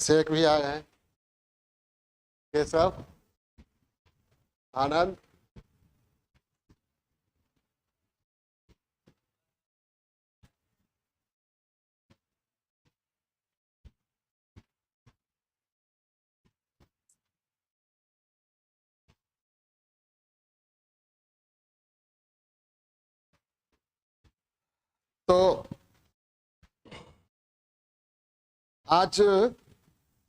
शेख भी आए हैं, केशव, आनंद, तो आज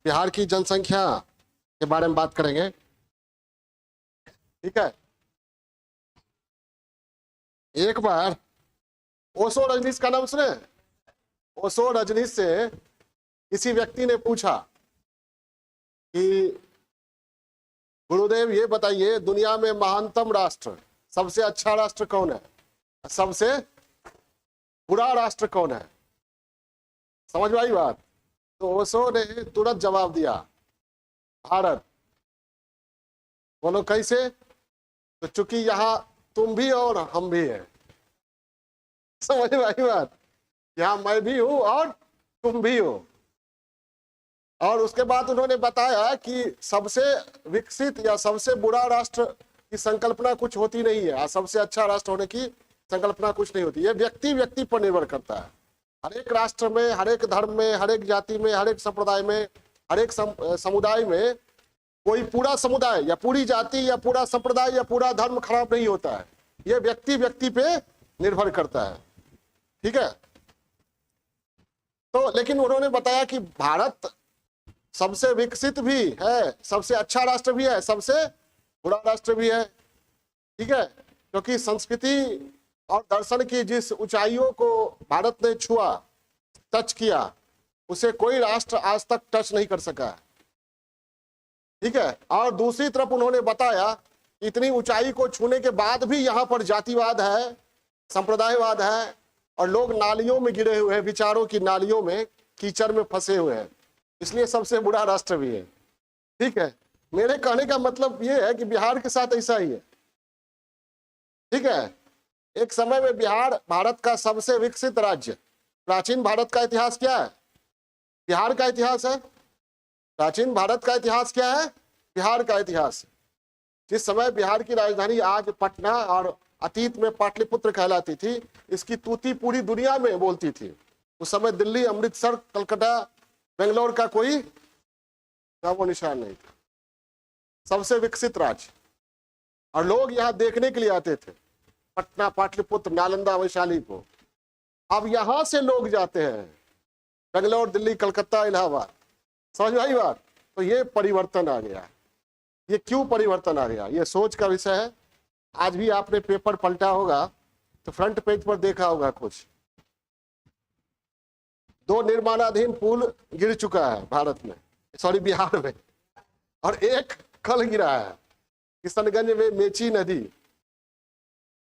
बिहार की जनसंख्या के बारे में बात करेंगे। ठीक है, एक बार ओशो रजनीश का नाम सुने? ओशो रजनीश से किसी व्यक्ति ने पूछा कि गुरुदेव ये बताइए, दुनिया में महानतम राष्ट्र, सबसे अच्छा राष्ट्र कौन है, सबसे बुरा राष्ट्र कौन है? समझ में आई बात? तो ओशो ने तुरंत जवाब दिया, भारत। बोलो कैसे? तो चूंकि यहाँ तुम भी और हम भी हैं। समझ में आई बात? यहाँ मैं भी हूं और तुम भी हो। और उसके बाद उन्होंने बताया कि सबसे विकसित या सबसे बुरा राष्ट्र की संकल्पना कुछ होती नहीं है, सबसे अच्छा राष्ट्र होने की संकल्पना कुछ नहीं होती। ये व्यक्ति व्यक्ति पर निर्भर करता है। हर एक राष्ट्र में, हर एक धर्म में, हर एक जाति में, हर एक संप्रदाय में, हर एक समुदाय में कोई पूरा समुदाय या पूरी जाति या पूरा संप्रदाय या पूरा धर्म खराब नहीं होता है। ये व्यक्ति व्यक्ति पे निर्भर करता है। ठीक है, तो लेकिन उन्होंने बताया कि भारत सबसे विकसित भी है, सबसे अच्छा राष्ट्र भी है, सबसे बुरा राष्ट्र भी है। ठीक है, क्योंकि संस्कृति और दर्शन की जिस ऊंचाइयों को भारत ने छुआ, टच किया, उसे कोई राष्ट्र आज तक टच नहीं कर सका है। ठीक है, और दूसरी तरफ उन्होंने बताया इतनी ऊंचाई को छूने के बाद भी यहाँ पर जातिवाद है, संप्रदायवाद है, और लोग नालियों में गिरे हुए हैं, विचारों की नालियों में, कीचड़ में फंसे हुए हैं, इसलिए सबसे बुरा राष्ट्र भी है। ठीक है, मेरे कहने का मतलब ये है कि बिहार के साथ ऐसा ही है। ठीक है, एक समय में बिहार भारत का सबसे विकसित राज्य। प्राचीन भारत का इतिहास क्या है? बिहार का इतिहास है। प्राचीन भारत का इतिहास क्या है? बिहार का इतिहास। जिस समय बिहार की राजधानी आज पटना और अतीत में पाटलिपुत्र कहलाती थी, इसकी तूती पूरी दुनिया में बोलती थी। उस समय दिल्ली, अमृतसर, कलकत्ता, बेंगलोर का कोई नामो निशान नहीं था। सबसे विकसित राज्य, और लोग यहाँ देखने के लिए आते थे, पटना, पाटलिपुत्र, नालंदा, वैशाली को। अब यहां से लोग जाते हैं बेंगलोर, दिल्ली, कलकत्ता, इलाहाबाद। समझ में आई बात? तो ये परिवर्तन आ गया। ये क्यों परिवर्तन आ गया, ये सोच का विषय है। आज भी आपने पेपर पलटा होगा तो फ्रंट पेज पर देखा होगा कुछ, 2 निर्माणाधीन पुल गिर चुका है भारत में, सॉरी बिहार में, और एक कल गिरा है किशनगंज में मेची नदी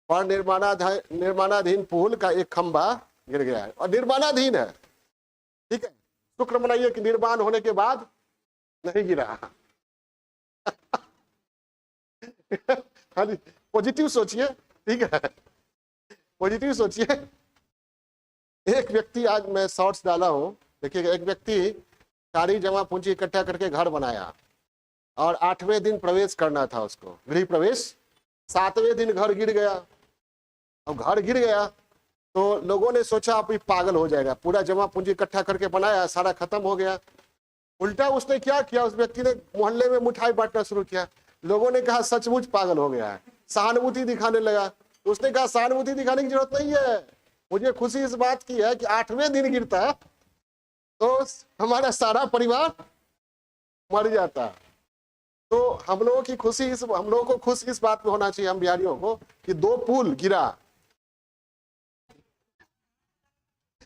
पर निर्माणाधीन पुल का एक खंभा गिर गया है, और निर्माणाधीन है। ठीक है, शुक्र मनाइए कि निर्माण होने के बाद नहीं गिरा। हाँ जी, पॉजिटिव सोचिए। ठीक है, पॉजिटिव सोचिए। एक व्यक्ति, आज मैं शॉर्ट्स डाला हूं, देखिए, एक व्यक्ति सारी जमा पूंजी इकट्ठा करके घर बनाया और 8वें दिन प्रवेश करना था उसको, गृह प्रवेश। 7वें दिन घर गिर गया। अब घर गिर गया तो लोगों ने सोचा आप ही पागल हो जाएगा, पूरा जमा पूंजी इकट्ठा करके बनाया, सारा खत्म हो गया। उल्टा उसने क्या किया, उस व्यक्ति ने मोहल्ले में मिठाई बांटना शुरू किया। लोगों ने कहा सचमुच पागल हो गया है, सहानुभूति दिखाने लगा। उसने कहा सहानुभूति दिखाने की जरूरत नहीं है, मुझे खुशी इस बात की है कि 8वें दिन गिरता तो हमारा सारा परिवार मर जाता। तो हम लोगों की खुशी, हम लोगों को खुश इस बात में होना चाहिए, हम बिहारियों को, कि 2 पुल गिरा।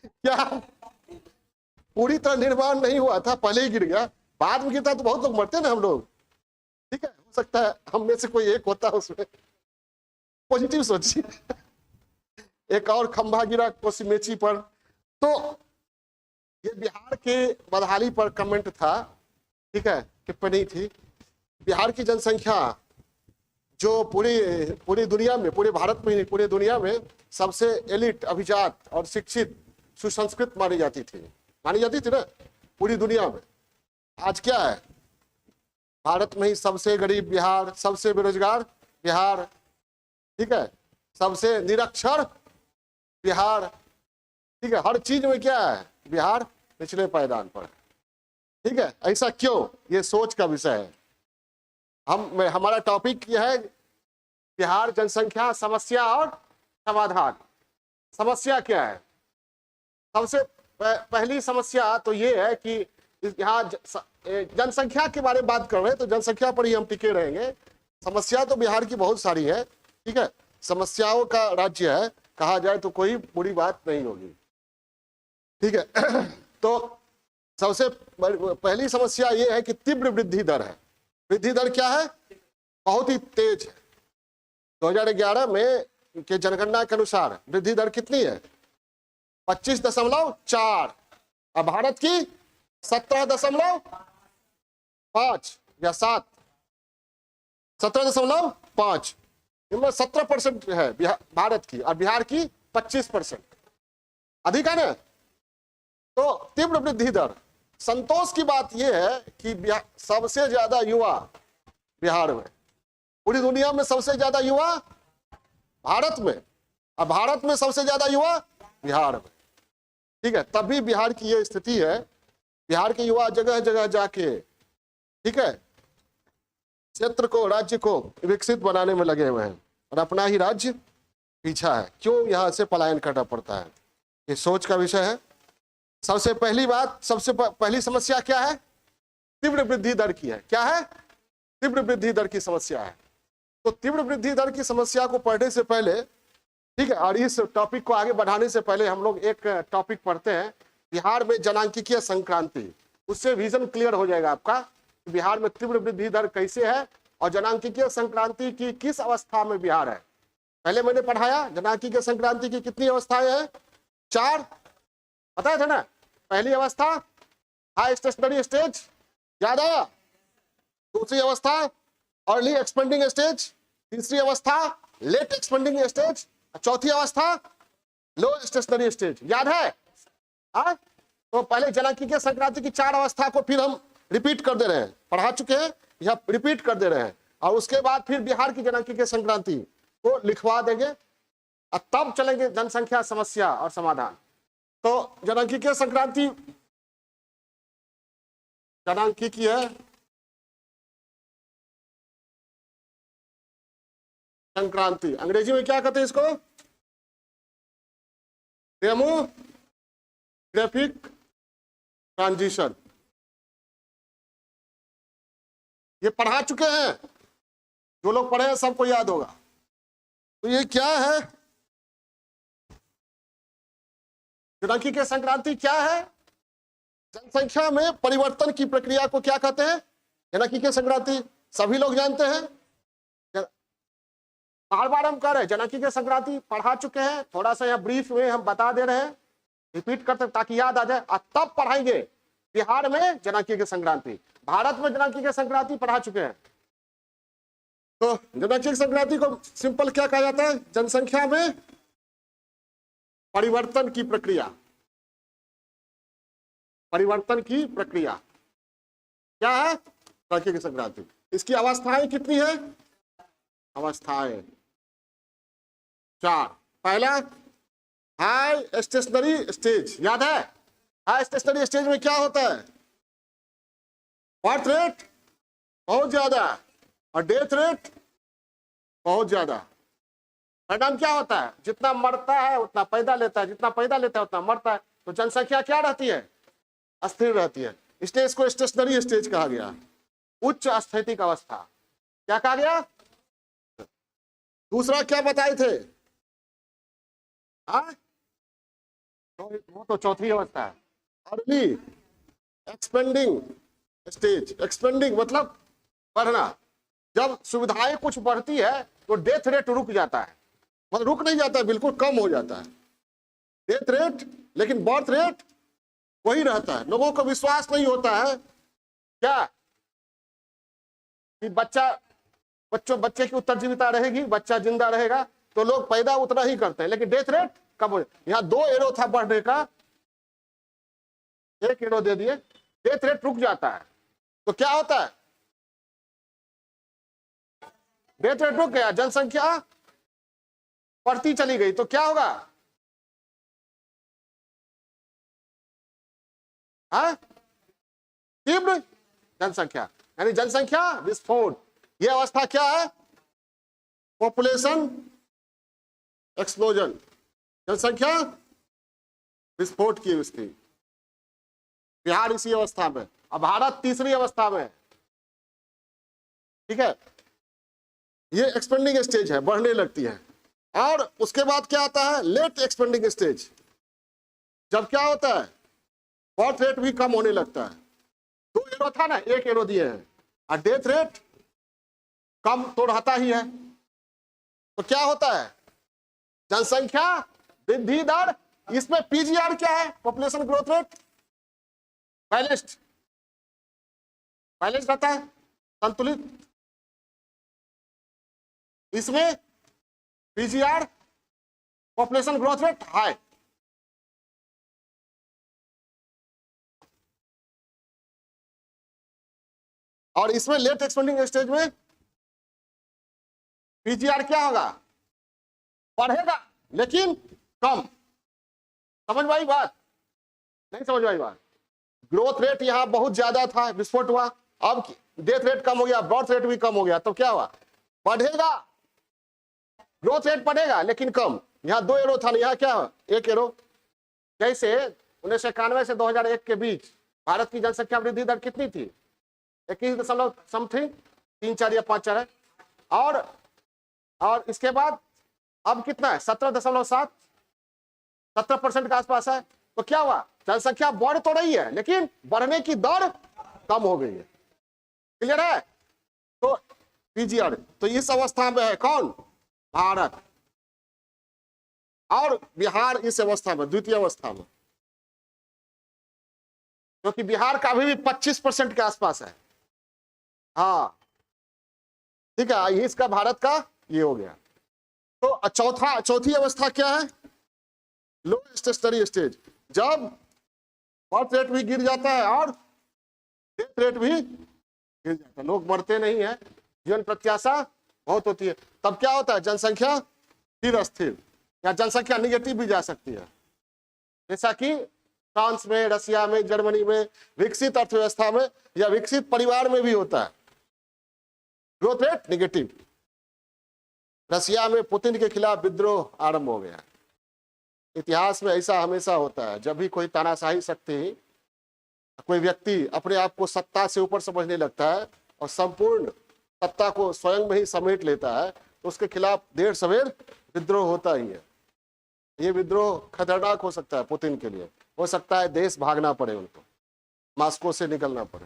क्या पूरी तरह निर्माण नहीं हुआ था, पहले ही गिर गया, बाद में गिरता तो बहुत लोग मरते ना हम लोग। ठीक है, हो सकता है हम में से कोई एक होता उसमें। पॉजिटिव सोचिए। एक और खंभा गिरा कोसीमेची पर। तो ये बिहार के बदहाली पर कमेंट था। ठीक है, टिप्पणी थी। बिहार की जनसंख्या जो पूरी दुनिया में, पूरे भारत में नहीं, पूरे दुनिया में सबसे एलिट, अभिजात और शिक्षित, सुसंस्कृत मानी जाती थी ना पूरी दुनिया में। आज क्या है, भारत में ही सबसे गरीब बिहार, सबसे बेरोजगार बिहार, ठीक है, सबसे निरक्षर बिहार, ठीक है, हर चीज में क्या है, बिहार पिछले पायदान पर, ठीक है। ऐसा क्यों, ये सोच का विषय है। हमारा टॉपिक यह है बिहार जनसंख्या समस्या और समाधान। समस्या क्या है, सबसे पहली समस्या तो ये है कि यहाँ जनसंख्या के बारे में बात कर रहे हैं तो जनसंख्या पर ही हम टिके रहेंगे। समस्या तो बिहार की बहुत सारी है, ठीक है, समस्याओं का राज्य है, कहा जाए तो कोई बुरी बात नहीं होगी, ठीक है। तो सबसे पहली समस्या यह है कि तीव्र वृद्धि दर है। वृद्धि दर क्या है, बहुत ही तेज है। 2011 में के जनगणना के अनुसार वृद्धि दर कितनी है, 25.4, और भारत की 17.5 या 7, 17.5, इनमें 17% है भारत की, और बिहार की 25%, अधिक है ना। तो तीव्र वृद्धि दर, संतोष की बात यह है कि सबसे ज्यादा युवा बिहार में, पूरी दुनिया में सबसे ज्यादा युवा भारत में, और भारत में सबसे ज्यादा युवा बिहार में, ठीक है। तभी बिहार की यह स्थिति है, बिहार के युवा जगह जगह जाके, ठीक है, क्षेत्र को, राज्य को विकसित बनाने में लगे हुए हैं, और अपना ही राज्य पीछा है। क्यों यहां से पलायन करना पड़ता है, ये सोच का विषय है। सबसे पहली बात, सबसे पहली समस्या क्या है, तीव्र वृद्धि दर की है। क्या है, तीव्र वृद्धि दर की समस्या है। तो तीव्र वृद्धि दर की समस्या को पढ़ने से पहले, ठीक है, और इस टॉपिक को आगे बढ़ाने से पहले हम लोग एक टॉपिक पढ़ते हैं, बिहार में जनांकीय संक्रांति। उससे विजन क्लियर हो जाएगा आपका कि बिहार में तीव्र वृद्धि दर कैसे है और जनांकीय संक्रांति की किस अवस्था में बिहार है। पहले मैंने पढ़ाया जनांकीय संक्रांति की कितनी अवस्थाएं हैं, 4 बताया था ना। पहली अवस्था हाई स्टेशनरी स्टेज, याद आया। दूसरी अवस्था अर्ली एक्सपेंडिंग स्टेज, तीसरी अवस्था लेट एक्सपेंडिंग स्टेज, चौथी अवस्था लो स्टेशनरी स्टेज, याद है। तो पहले जनांकीय संक्रांति की 4 अवस्था को फिर हम रिपीट कर दे रहे हैं, पढ़ा चुके हैं या रिपीट कर दे रहे हैं, और उसके बाद फिर बिहार की जनांकीय संक्रांति को लिखवा देंगे, और तब चलेंगे जनसंख्या समस्या और समाधान। तो जनांकीय संक्रांति, जनांकीय संक्रांति, अंग्रेजी में क्या कहते हैं इसको, डेमोग्राफिक ट्रांजिशन। ये पढ़ा चुके हैं, जो लोग पढ़े हैं सबको याद होगा। तो ये क्या है, जनांकीय संक्रांति क्या है, जनसंख्या में परिवर्तन की प्रक्रिया को क्या कहते हैं, जनांकीय संक्रांति सभी लोग जानते हैं। बार बार हम कह रहे हैं जनांकीय संक्रांति पढ़ा चुके हैं, थोड़ा सा यहाँ ब्रीफ में हम बता दे रहे हैं, रिपीट करते ताकि याद आ जाए, और तब पढ़ाएंगे बिहार में जनांकीय संक्रांति। भारत में जनांकीय संक्रांति पढ़ा चुके हैं। तो जनांकीय संक्रांति को सिंपल क्या कहा जाता है, जनसंख्या में परिवर्तन की प्रक्रिया। परिवर्तन की प्रक्रिया क्या है, जनांकीय संक्रांति। इसकी अवस्थाएं कितनी है, अवस्थाएं 4। पहला हाई स्टेशनरी स्टेज, याद है। हाई स्टेशनरी स्टेज में क्या होता है, बर्थ रेट बहुत ज्यादा और डेथ रेट बहुत ज्यादा। परिणाम क्या होता है, जितना मरता है उतना पैदा लेता है, जितना पैदा लेता है उतना मरता है। तो जनसंख्या क्या रहती है, अस्थिर रहती है, इसलिए इसको स्टेशनरी स्टेज कहा गया, उच्च स्थैतिक अवस्था। क्या कहा गया, दूसरा क्या बताए थे, वो तो चौथी अवस्था है, अर्ली एक्सपेंडिंग स्टेज। एक्सपेंडिंग मतलब बढ़ना, जब सुविधाएं कुछ बढ़ती है तो डेथ रेट रुक जाता है, मतलब रुक नहीं जाता है, बिल्कुल कम हो जाता है डेथ रेट, लेकिन बर्थ रेट वही रहता है। लोगों को विश्वास नहीं होता है क्या कि बच्चे की उत्तरजीविता रहेगी, बच्चा जिंदा रहेगा, तो लोग पैदा उतना ही करते हैं, लेकिन डेथ रेट कम हो। यहाँ 2 एरो था बढ़ने का, 1 एरो दे दिए, डेथ रेट रुक जाता है। तो क्या होता है, डेथ रेट रुक गया, जनसंख्या बढ़ती चली गई, तो क्या होगा, हाँ, तीव्र जनसंख्या, यानी जनसंख्या विस्फोट। यह अवस्था क्या है, पॉपुलेशन एक्सप्लोजन, जनसंख्या विस्फोट की स्थिति। बिहार इसी अवस्था में, अब भारत तीसरी अवस्था में है। ठीक है, ये एक्सपेंडिंग स्टेज है, बढ़ने लगती है। और उसके बाद क्या आता है, लेट एक्सपेंडिंग स्टेज, जब क्या होता है, बर्थ रेट भी कम होने लगता है। 2 एरो था ना, 1 एरो दिए हैं, और डेथ रेट कम तो रहता ही है। तो क्या होता है, जनसंख्या वृद्धि दर, इसमें पीजीआर क्या है, population growth rate, balanced, balance रहता है, संतुलित। इसमें PGR population growth rate high. और इसमें लेट एक्सपेंडिंग स्टेज में पीजीआर क्या होगा, बढ़ेगा लेकिन कम। समझ में आई बात, नहीं समझ में आई बात। ग्रोथ रेट यहां बहुत ज्यादा था, विस्फोट हुआ, अब डेथ रेट कम हो गया, बर्थ रेट भी कम हो गया, तो क्या हुआ, बढ़ेगा, ग्रोथ रेट बढ़ेगा लेकिन कम। यहां 2 एरो था, यहां क्या, 1 एरो। जैसे 1991 से 2001 के बीच भारत की जनसंख्या वृद्धि दर कितनी थी, 21 समथिंग 3-4 या 5-4 है। और इसके बाद अब कितना है, 17.7, 70% के आसपास है। तो क्या हुआ, जनसंख्या बढ़ तो रही है लेकिन बढ़ने की दर कम हो गई है। क्लियर है, तो पीजीआर तो इस अवस्था में है कौन, भारत, और बिहार इस अवस्था में, द्वितीय अवस्था में, क्योंकि बिहार का अभी भी 25% के आसपास है। हाँ ठीक है, इसका भारत का ये हो गया। तो चौथी अवस्था क्या है, लो स्टेशनरी स्टेज, जब बर्थ रेट भी गिर जाता है और डेथ रेट भी गिर जाता है, लोग मरते नहीं है, जीवन प्रत्याशा बहुत होती है। तब क्या होता है, जनसंख्या फिर स्थिर, या जनसंख्या निगेटिव भी जा सकती है, जैसा कि फ्रांस में, रसिया में, जर्मनी में, विकसित अर्थव्यवस्था में या विकसित परिवार में भी होता है, ग्रोथ रेट निगेटिव। रसिया में पुतिन के खिलाफ विद्रोह आरंभ हो गया। इतिहास में ऐसा हमेशा होता है, जब भी कोई तानाशाही शक्ति, कोई व्यक्ति अपने आप को सत्ता से ऊपर समझने लगता है और संपूर्ण सत्ता को स्वयं में ही समेट लेता है, तो उसके खिलाफ देर सवेर विद्रोह होता ही है। ये विद्रोह खतरनाक हो सकता है पुतिन के लिए, हो सकता है देश भागना पड़े उनको, मॉस्को से निकलना पड़े।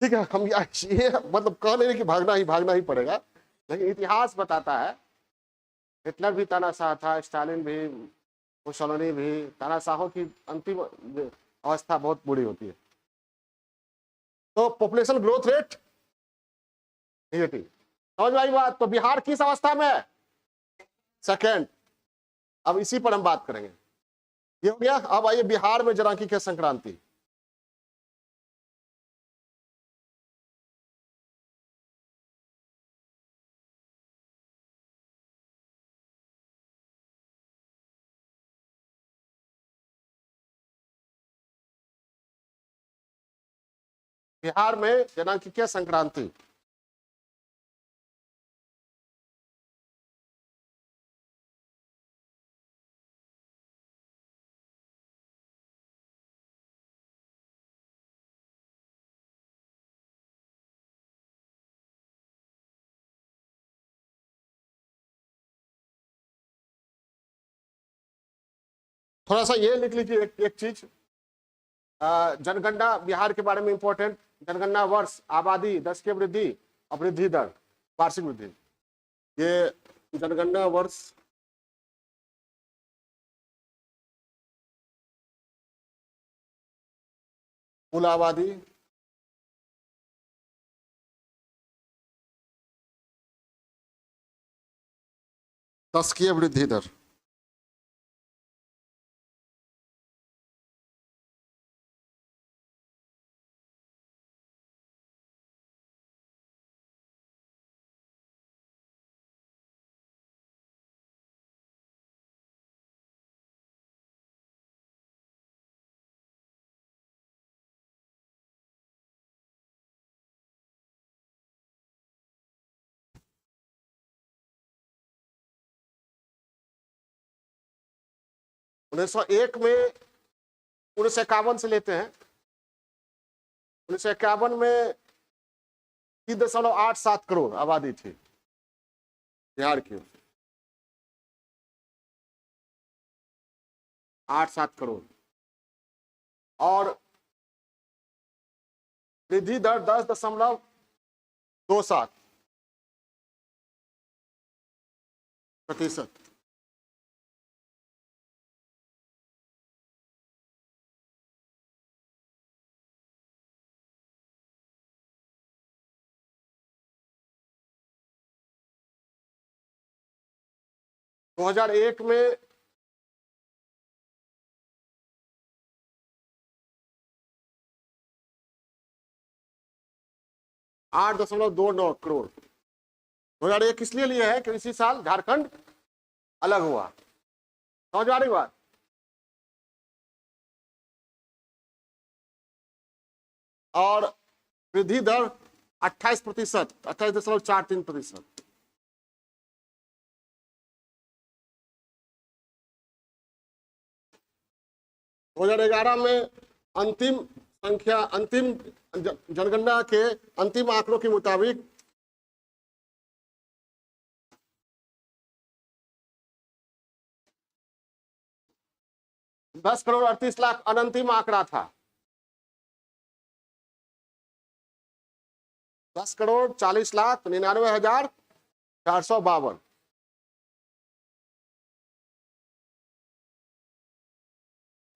ठीक है, हम ये मतलब कह नहीं कि भागना ही पड़ेगा, लेकिन इतिहास बताता है, हिटलर भी तानाशाह था, स्टालिन भी, मुसोलिनी भी, तानाशाहों की अंतिम अवस्था बहुत बुरी होती है। तो पॉपुलेशन ग्रोथ रेट निगेटिव, समझ में आई बात। तो बिहार किस अवस्था में है, सेकेंड। अब इसी पर हम बात करेंगे, ये हो गया। अब आइए बिहार में जरांकी के संक्रांति। बिहार में जनांकीय संक्रांति, थोड़ा सा ये लिख लीजिए एक चीज, जनगणना बिहार के बारे में इंपॉर्टेंट, जनगणना वर्ष, आबादी, 10 की वृद्धि और वृद्धि दर, वार्षिक वृद्धि। ये जनगणना वर्ष, कुल आबादी, दस की वृद्धि दर। 1901 में 1951 से लेते हैं, 1951 में 3.87 करोड़ आबादी थी बिहार की, 8-7 करोड़, और वृद्धि दर 10.27%। 2001 में 8.29 करोड़। 2001 इसलिए लिया है कि इसी साल झारखंड अलग हुआ। समझ आ रही बात? और वृद्धि दर 28%, 28.43%। दो 2011 में अंतिम संख्या, अंतिम जनगणना के अंतिम आंकड़ों के मुताबिक 10,38,00,000 अनंतिम आंकड़ा था। 10,40,99,452।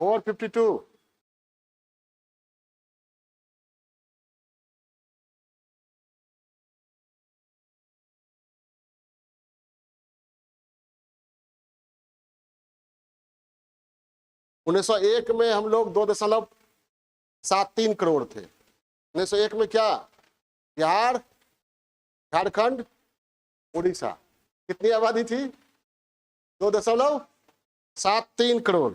452। उन्नीस सौ एक में हम लोग 2.73 करोड़ थे। 1901 में क्या? बिहार, झारखंड, उड़ीसा, कितनी आबादी थी? 2.73 करोड़।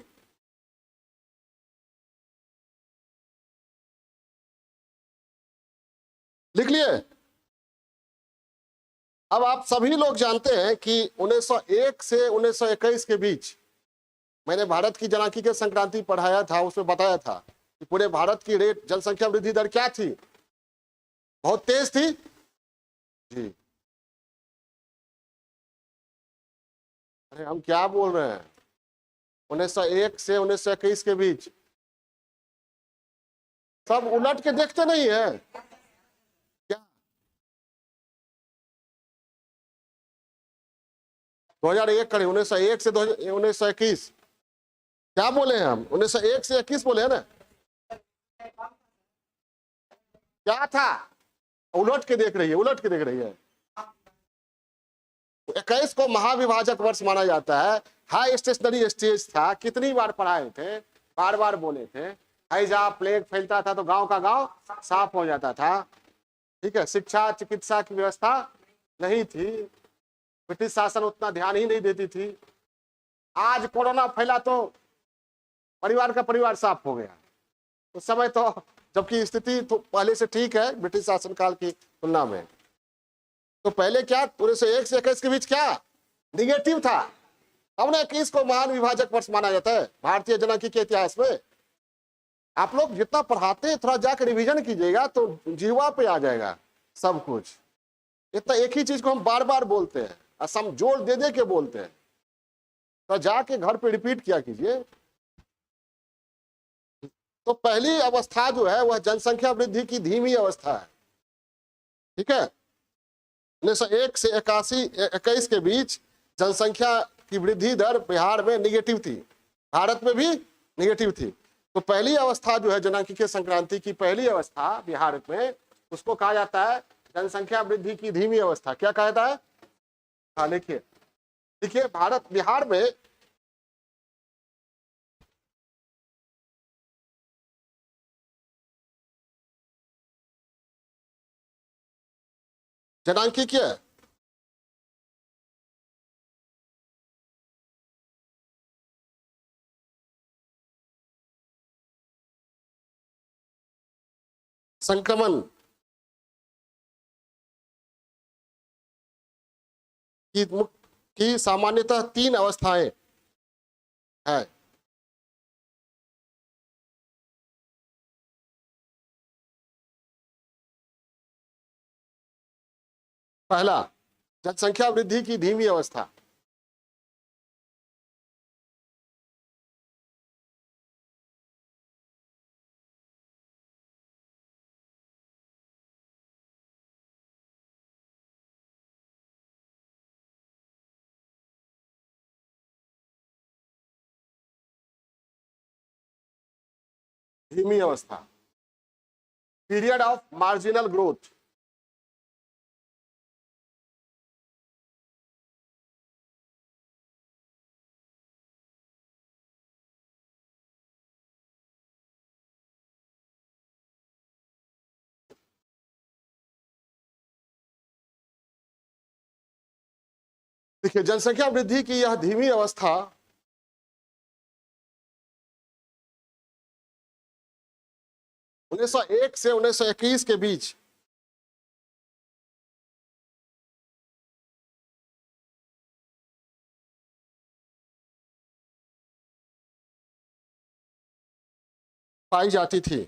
लिख लिए? अब आप सभी लोग जानते हैं कि 1901 से 1921 के बीच मैंने भारत की जनांकी के संक्रांति पढ़ाया था, उसमें बताया था कि पूरे भारत की रेट जनसंख्या वृद्धि दर क्या थी? बहुत तेज थी जी। अरे हम क्या बोल रहे हैं? 1901 से 1921 के बीच सब उलट के देखते नहीं है क्या? 2001 करें, 1901 से 1921 क्या बोले हैं हम? 1901 से 21 बोले हैं ना? क्या था? उलट के देख रही है, उलट के देख रही है। 21 को महाविभाजक वर्ष माना जाता है। हाई स्टेशनरी स्टेज था, कितनी बार पढ़ाए थे, बार बार बोले थे। हैजा प्लेग फैलता था तो गांव का गांव साफ हो जाता था। ठीक है, शिक्षा चिकित्सा की व्यवस्था नहीं थी, ब्रिटिश शासन उतना ध्यान ही नहीं देती थी। आज कोरोना फैला तो परिवार का परिवार साफ हो गया। उस समय तो जबकि स्थिति तो पहले से ठीक है ब्रिटिश शासनकाल की तुलना में। तो पहले क्या 1901 से 21 के बीच क्या निगेटिव था? हमने 21 को महान विभाजक वर्ष माना जाता है भारतीय जनांकी के इतिहास में। आप लोग जितना पढ़ाते हैं थोड़ा जाकर रिवीजन कीजिएगा तो जीवा पे आ जाएगा सब कुछ। इतना एक ही चीज को हम बार बार बोलते हैं, असम जोड़ दे दे के बोलते हैं, तो जाके घर पे रिपीट किया कीजिए। तो पहली अवस्था जो है वह जनसंख्या वृद्धि की धीमी अवस्था है। ठीक है, 1901 से 81 के बीच जनसंख्या की वृद्धि दर बिहार में निगेटिव थी, भारत में भी निगेटिव थी। तो पहली अवस्था जो है जनांकीय संक्रांति की पहली अवस्था बिहार में, उसको कहा जाता है जनसंख्या वृद्धि की धीमी अवस्था। क्या कहा जाता है? हाँ लिखिए, देखिए भारत बिहार में जनांकीय संक्रमण की सामान्यतः 3 अवस्थाएं है। पहला, जनसंख्या वृद्धि की धीमी अवस्था। धीमी अवस्था, पीरियड ऑफ मार्जिनल ग्रोथ। देखिए, जनसंख्या वृद्धि की यह धीमी अवस्था उन्नीस सौ एक से 1921 के बीच पाई जाती थी।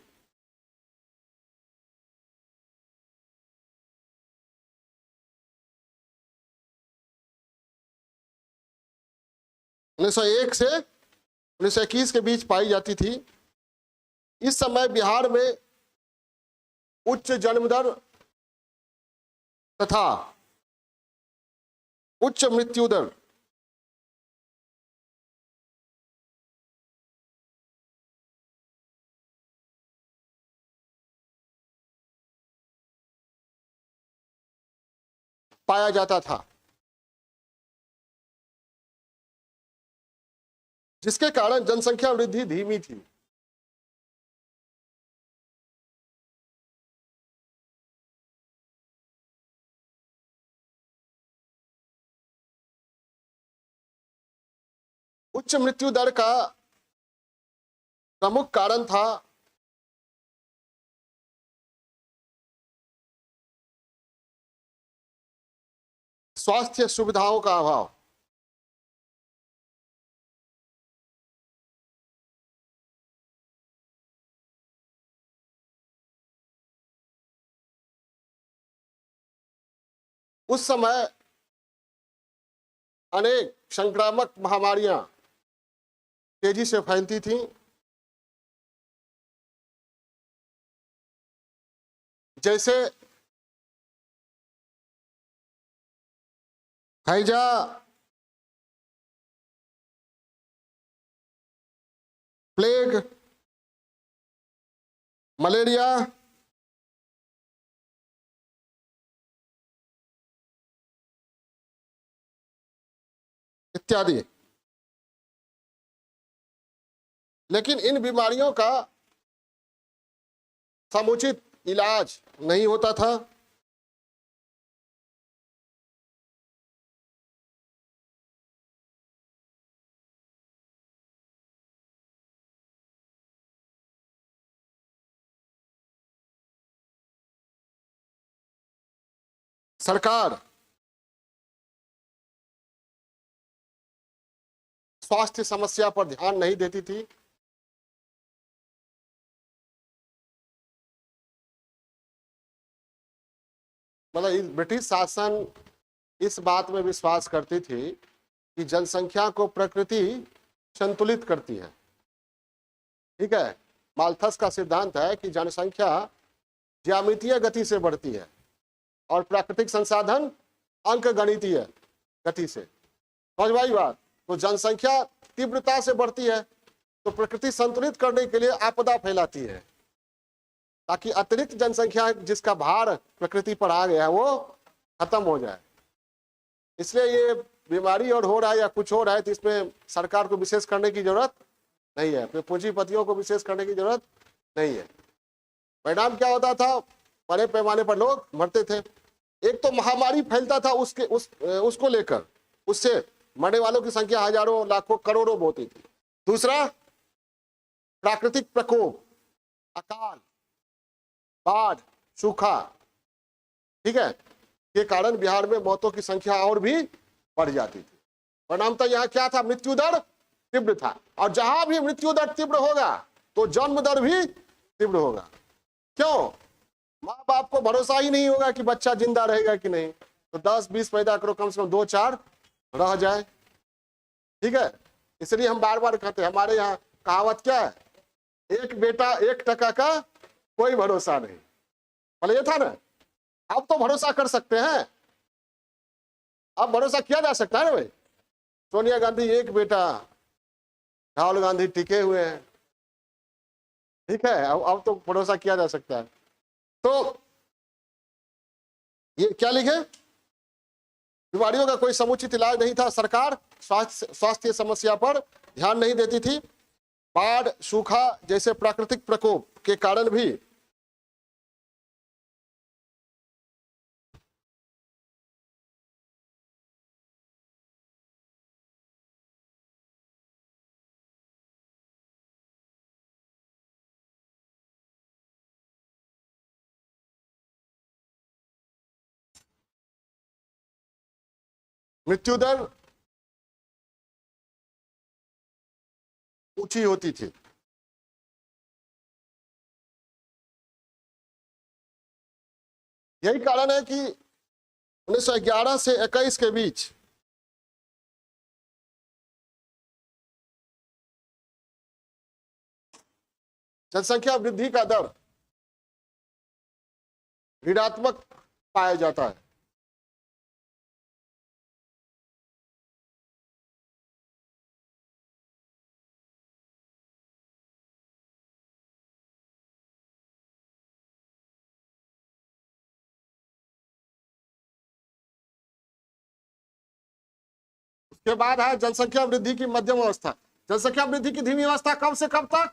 उन्नीस सौ एक से 1921 के बीच पाई जाती थी। इस समय बिहार में उच्च जन्म दर तथा उच्च मृत्यु दर पाया जाता था, जिसके कारण जनसंख्या वृद्धि धीमी थी। उच्च मृत्यु दर का प्रमुख कारण था स्वास्थ्य सुविधाओं का अभाव। उस समय अनेक संक्रामक महामारियां तेजी से फैलती थीं, जैसे हैजा, प्लेग, मलेरिया, इत्यादि। लेकिन इन बीमारियों का समुचित इलाज नहीं होता था। सरकार स्वास्थ्य समस्या पर ध्यान नहीं देती थी। मतलब ब्रिटिश शासन इस बात में विश्वास करती थी कि जनसंख्या को प्रकृति संतुलित करती है। ठीक है, माल्थस का सिद्धांत है कि जनसंख्या ज्यामितीय गति से बढ़ती है और प्राकृतिक संसाधन अंकगणितीय गति से। समझ में आई बात? तो जनसंख्या तीव्रता से बढ़ती है तो प्रकृति संतुलित करने के लिए आपदा फैलाती है, ताकि अतिरिक्त जनसंख्या जिसका भार प्रकृति पर आ गया है वो खत्म हो जाए। इसलिए ये बीमारी और हो रहा है या कुछ हो रहा है तो इसमें सरकार को विशेष करने की जरूरत नहीं है, अपने पूंजीपतियों को विशेष करने की जरूरत नहीं है। परिणाम क्या होता था? बड़े पैमाने पर लोग मरते थे। एक तो महामारी फैलता था उसको लेकर, उससे मरने वालों की संख्या हजारों, लाखों, करोड़ों होती थी। दूसरा, प्राकृतिक प्रकोप, अकाल, बाढ़, सूखा, ठीक है, के कारण बिहार में मौतों की संख्या और भी बढ़ जाती थी। परिणामतः यहाँ क्या था? मृत्यु दर तीव्र था, और जहां भी मृत्यु दर तीव्र होगा तो जन्म दर भी तीव्र होगा। क्यों? माँ बाप को भरोसा ही नहीं होगा कि बच्चा जिंदा रहेगा कि नहीं, तो 10-20 पैदा करो, कम से कम 2-4 रह जाए। ठीक है, इसलिए हम बार बार कहते हैं, हमारे यहाँ कहावत क्या है, एक बेटा 1 टका का कोई भरोसा नहीं। पहले ये था ना, अब तो भरोसा कर सकते हैं, अब भरोसा किया जा सकता है ना भाई। सोनिया गांधी 1 बेटा, राहुल गांधी टिके हुए हैं। ठीक है, अब तो भरोसा किया जा सकता है। तो ये क्या लिखे, बीमारियों का कोई समुचित इलाज नहीं था, सरकार स्वास्थ्य समस्या पर ध्यान नहीं देती थी, बाढ़ सूखा जैसे प्राकृतिक प्रकोप के कारण भी मृत्यु दर ऊंची होती थी। यही कारण है कि 1911 से 21 के बीच जनसंख्या वृद्धि का दर ऋणात्मक पाया जाता है। उसके बाद है जनसंख्या वृद्धि की मध्यम अवस्था। जनसंख्या वृद्धि की धीमी अवस्था कब से कब तक,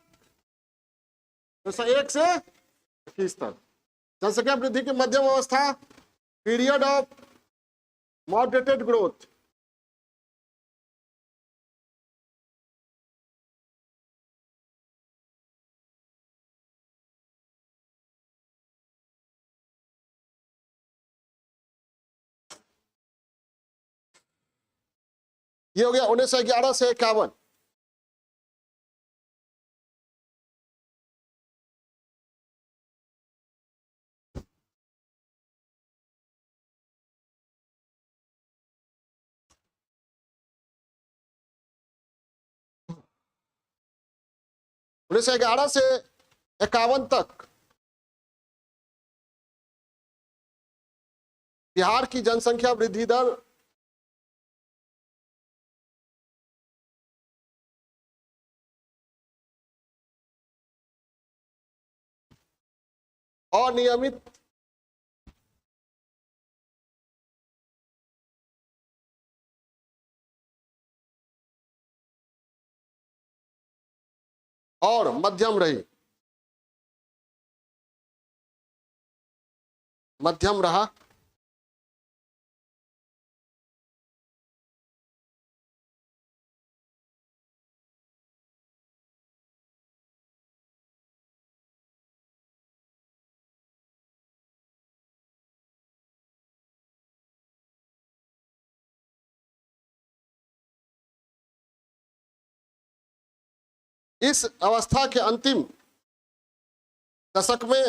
1 से 21 तक। जनसंख्या वृद्धि की मध्यम अवस्था, पीरियड ऑफ मॉडरेटेड ग्रोथ। ये हो गया 1911 से 51। उन्नीस सौ 11 से 51 तक बिहार की जनसंख्या वृद्धि दर अनियमित और मध्यम रही, मध्यम रहा। इस अवस्था के अंतिम दशक में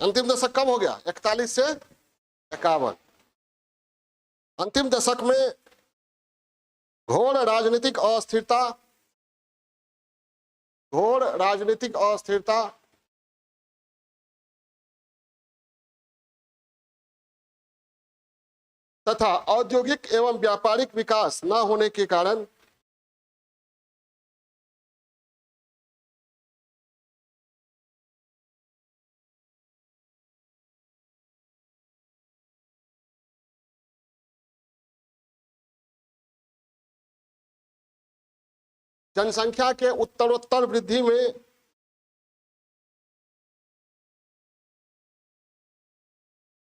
अंतिम दशक कब हो गया, 41 से 51। अंतिम दशक में घोर राजनीतिक अस्थिरता, घोर राजनीतिक अस्थिरता तथा औद्योगिक एवं व्यापारिक विकास न होने के कारण जनसंख्या के उत्तरोत्तर वृद्धि में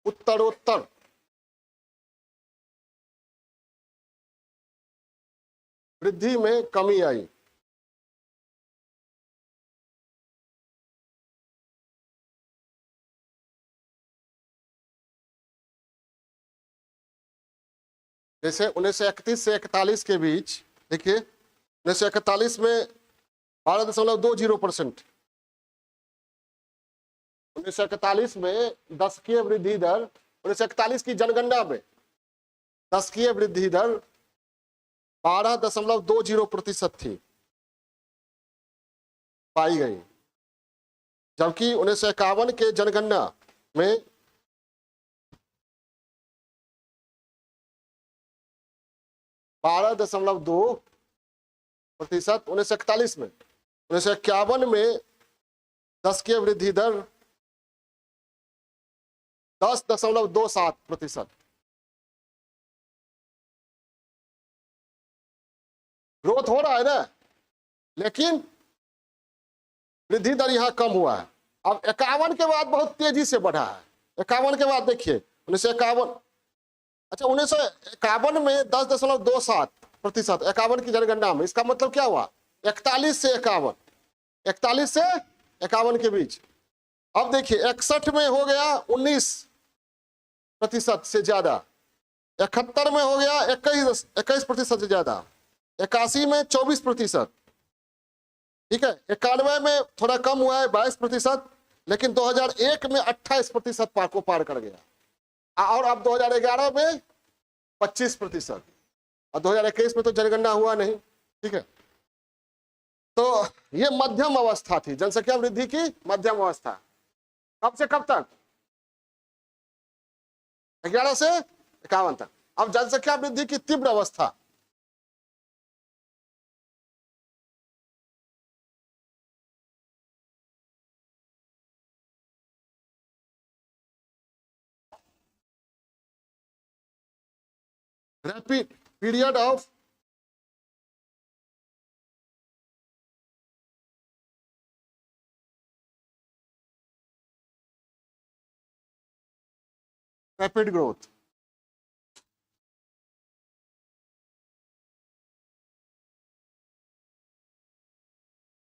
उत्तरोत्तर वृद्धि में कमी आई। जैसे 1931 से 41 के बीच देखिए 1941 में 12.20%, 1941 में दशकीय वृद्धि दर, 1941 की जनगणना में दशकीय वृद्धि दर 12.20% थी पाई गई, जबकि 1951 के जनगणना में 12.2%, 1941 में, 1951 में दशकीय वृद्धि दर 10.27%। ग्रोथ हो रहा है ना, लेकिन वृद्धि दर यहां कम हुआ है। अब 51 के बाद बहुत तेजी से बढ़ा है। 51 के बाद देखिए 1951, अच्छा 1951 में 10.27%, 51 की जनगणना में। इसका मतलब क्या हुआ, 41 से 51, 41 से 51 के बीच। अब देखिए 61 में हो गया 19% से ज्यादा, 71 में हो गया 21% से ज्यादा, 81 में 24%, ठीक है, 91 में थोड़ा कम हुआ है 22%, लेकिन 2001 में 28% को पार कर गया, और अब 2011 में 25%, और 2021 में तो जनगणना हुआ नहीं, ठीक है। तो ये मध्यम अवस्था थी, जनसंख्या वृद्धि की मध्यम अवस्था। कब से कब तक, 11 से 51 तक। अब जनसंख्या वृद्धि की तीव्र अवस्था, rapid period of rapid growth.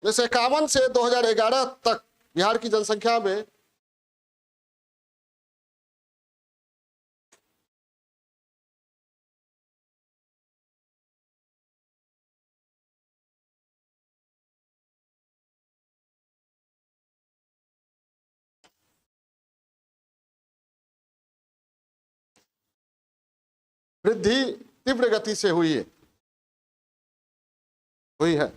जैसे 51 से 2011 तक बिहार की जनसंख्या में वृद्धि तीव्र गति से हुई है।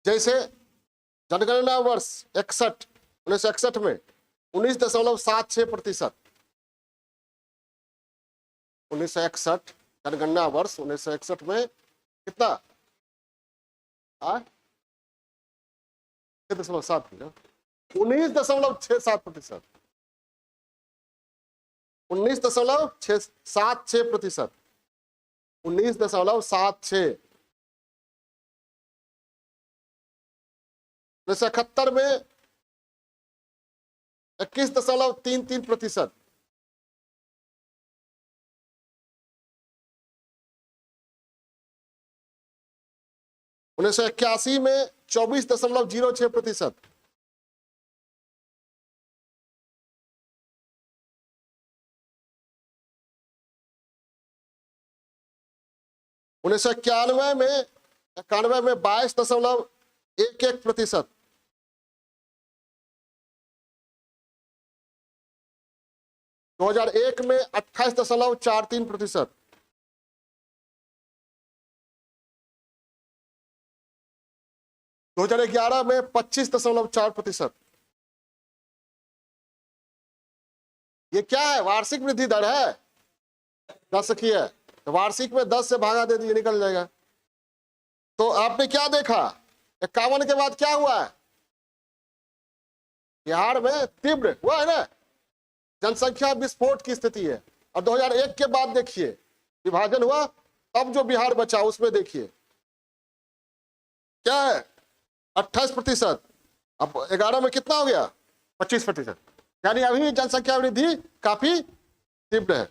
जैसे जनगणना वर्ष 1961 में 19.76%, 1961 जनगणना वर्ष 1961 में कितना, 6.7, 19.67%, 19.76%, 19.76। 1971 में 21.33%, 1981 में 24.06%, 1991 में 22.11%, 2001 में 28.43%, 2011 में 25.4%। ये क्या है, वार्षिक वृद्धि दर है, दशकीय है, तो वार्षिक में 10 से भागा दे दीजिए निकल जाएगा। तो आपने क्या देखा, 51 के बाद क्या हुआ है, बिहार में तीव्र हुआ है ना, जनसंख्या विस्फोट की स्थिति है। और 2001 के बाद देखिए विभाजन हुआ, तब जो बिहार बचा उसमें देखिए क्या है, 28%, अब 11 में कितना हो गया, 25%। यानी अभी जनसंख्या वृद्धि काफी तीव्र है,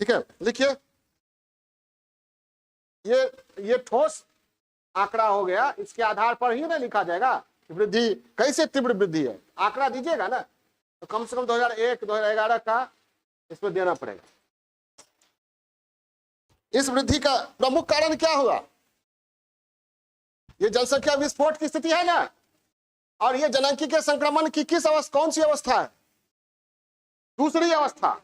ठीक है। लिखिए, ये ठोस आंकड़ा हो गया, इसके आधार पर ही ना लिखा जाएगा, वृद्धि कैसे तीव्र वृद्धि है, आंकड़ा दीजिएगा ना, तो कम से कम 2001 2011 का इसमें देना पड़ेगा। इस वृद्धि का प्रमुख कारण क्या होगा? ये जनसंख्या विस्फोट की स्थिति है ना, और ये जनसांख्यिकीय संक्रमण की किस अवस्था, कौन सी अवस्था है? दूसरी अवस्था।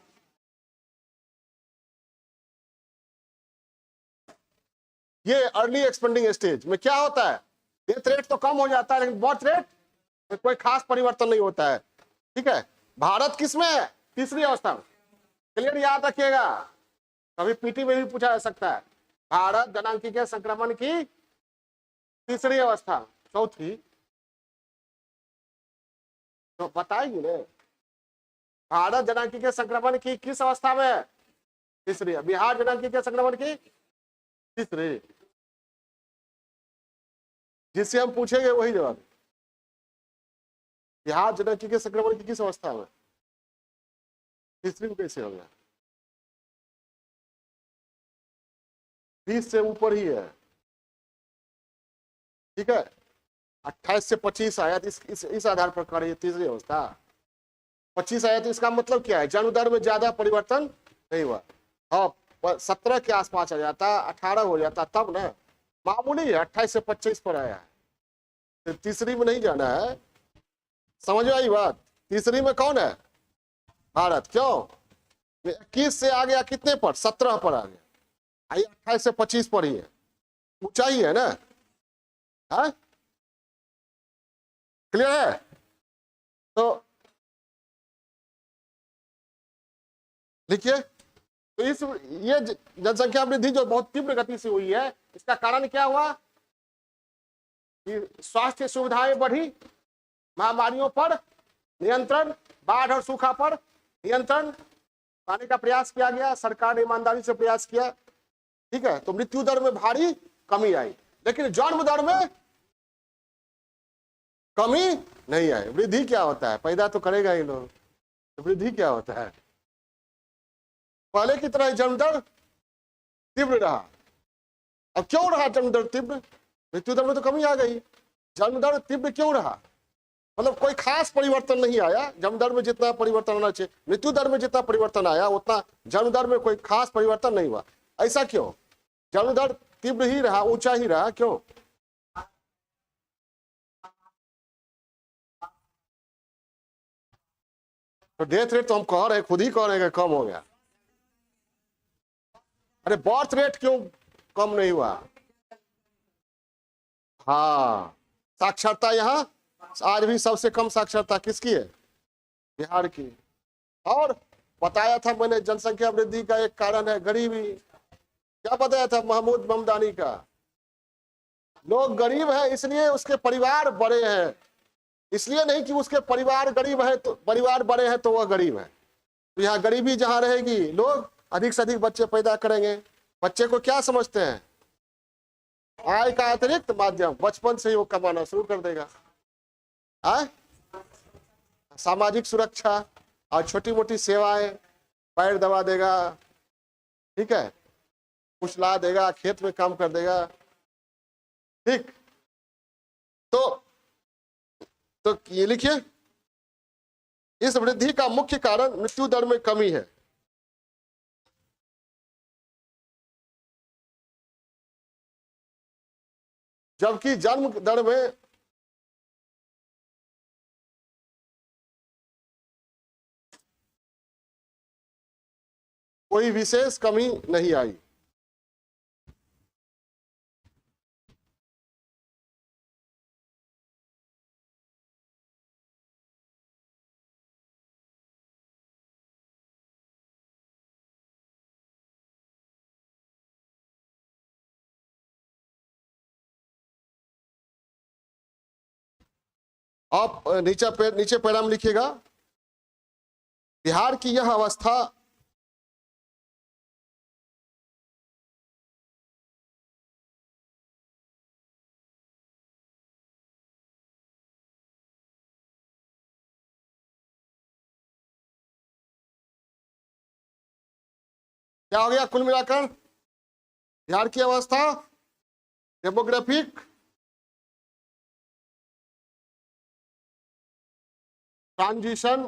ये अर्ली एक्सपेंडिंग स्टेज में क्या होता है, डेथ रेट तो कम हो जाता है लेकिन बर्थ रेट में कोई खास परिवर्तन नहीं होता है। ठीक है, भारत किसमें है? तीसरी अवस्था में। क्लियर, याद रखिएगा, कभी पीटी में भी पूछा जा सकता है। भारत जनसांख्यिकीय संक्रमण की तीसरी अवस्था, चौथी तो बताएगी ना। भारत जनसांख्यिकीय संक्रमण की किस अवस्था में है? तीसरी। बिहार जनसांख्यिकीय संक्रमण की तीसरी। जिससे हम पूछेंगे वही जवाब। बिहार जनसांख्यिकीय संक्रमण की किस अवस्था में? तीसरी में कैसे हो गया? 20 से ऊपर ही है। ठीक है, 28 से 25 आया तो इस आधार पर करें तीसरी अवस्था। 25 आया तो इसका मतलब क्या है? जन्म दर में ज्यादा परिवर्तन नहीं हुआ। हाँ, 17 के आसपास आ जाता, 18 हो जाता तब ना, मामूली है। 28 से 25 पर आया है, तो तीसरी में नहीं जाना है। समझ में आई बात? तीसरी में कौन है? भारत। क्यों? 21 से आ गया कितने पर? 17 पर आ गया। 28 से 25 पर ही है, ऊंचाई है ना। हाँ, क्लियर है? तो लिखिए, तो ये जनसंख्या वृद्धि जो बहुत तीव्र गति से हुई है, इसका कारण क्या हुआ? कि स्वास्थ्य सुविधाएं बढ़ी, महामारियों पर नियंत्रण, बाढ़ और सूखा पर नियंत्रण पाने का प्रयास किया गया, सरकार ने ईमानदारी से प्रयास किया। ठीक है, तो मृत्यु दर में भारी कमी आई, लेकिन जन्म दर में कमी नहीं आई। वृद्धि क्या होता है? पैदा तो करेगा ही लोग, तो वृद्धि क्या होता है? पहले की तरह जन्म दर तीव्र रहा। अब क्यों रहा जन्म दर तीव्र? मृत्यु दर में तो कमी आ गई, जन्म दर तीव्र क्यों रहा? मतलब कोई खास परिवर्तन नहीं आया। जन्म दर में जितना परिवर्तन होना चाहिए, मृत्यु दर में जितना परिवर्तन आया उतना जन्म दर में कोई खास परिवर्तन नहीं हुआ। ऐसा क्यों? जन्म दर तीव्र ही रहा, ऊंचा ही रहा, क्यों? तो डेथ रेट तो हम कह रहे, खुद ही कह रहे हैं कम हो गया। अरे बर्थ रेट क्यों कम नहीं हुआ? हाँ, साक्षरता यहाँ आज भी सबसे कम साक्षरता किसकी है? बिहार की। और बताया था मैंने, जनसंख्या वृद्धि का एक कारण है गरीबी। क्या बताया था महमूद ममदानी का? लोग गरीब है इसलिए उसके परिवार बड़े हैं, इसलिए नहीं कि उसके परिवार गरीब है तो परिवार बड़े हैं तो वह गरीब है। तो यहाँ गरीबी जहां रहेगी, लोग अधिक से अधिक बच्चे पैदा करेंगे। बच्चे को क्या समझते हैं? आय का अतिरिक्त माध्यम। बचपन से ही वो कमाना शुरू कर देगा। आय, सामाजिक सुरक्षा और छोटी मोटी सेवाएं, पैर दबा देगा, ठीक है, कुचला देगा, खेत में काम कर देगा। ठीक, तो ये लिखिए, इस वृद्धि का मुख्य कारण मृत्यु दर में कमी है। जबकि जन्म दर में कोई विशेष कमी नहीं आई। आप नीचे पैराम लिखिएगा। बिहार की यह अवस्था क्या हो गया? कुल मिलाकर बिहार की अवस्था डेमोग्राफिक ट्रांजिशन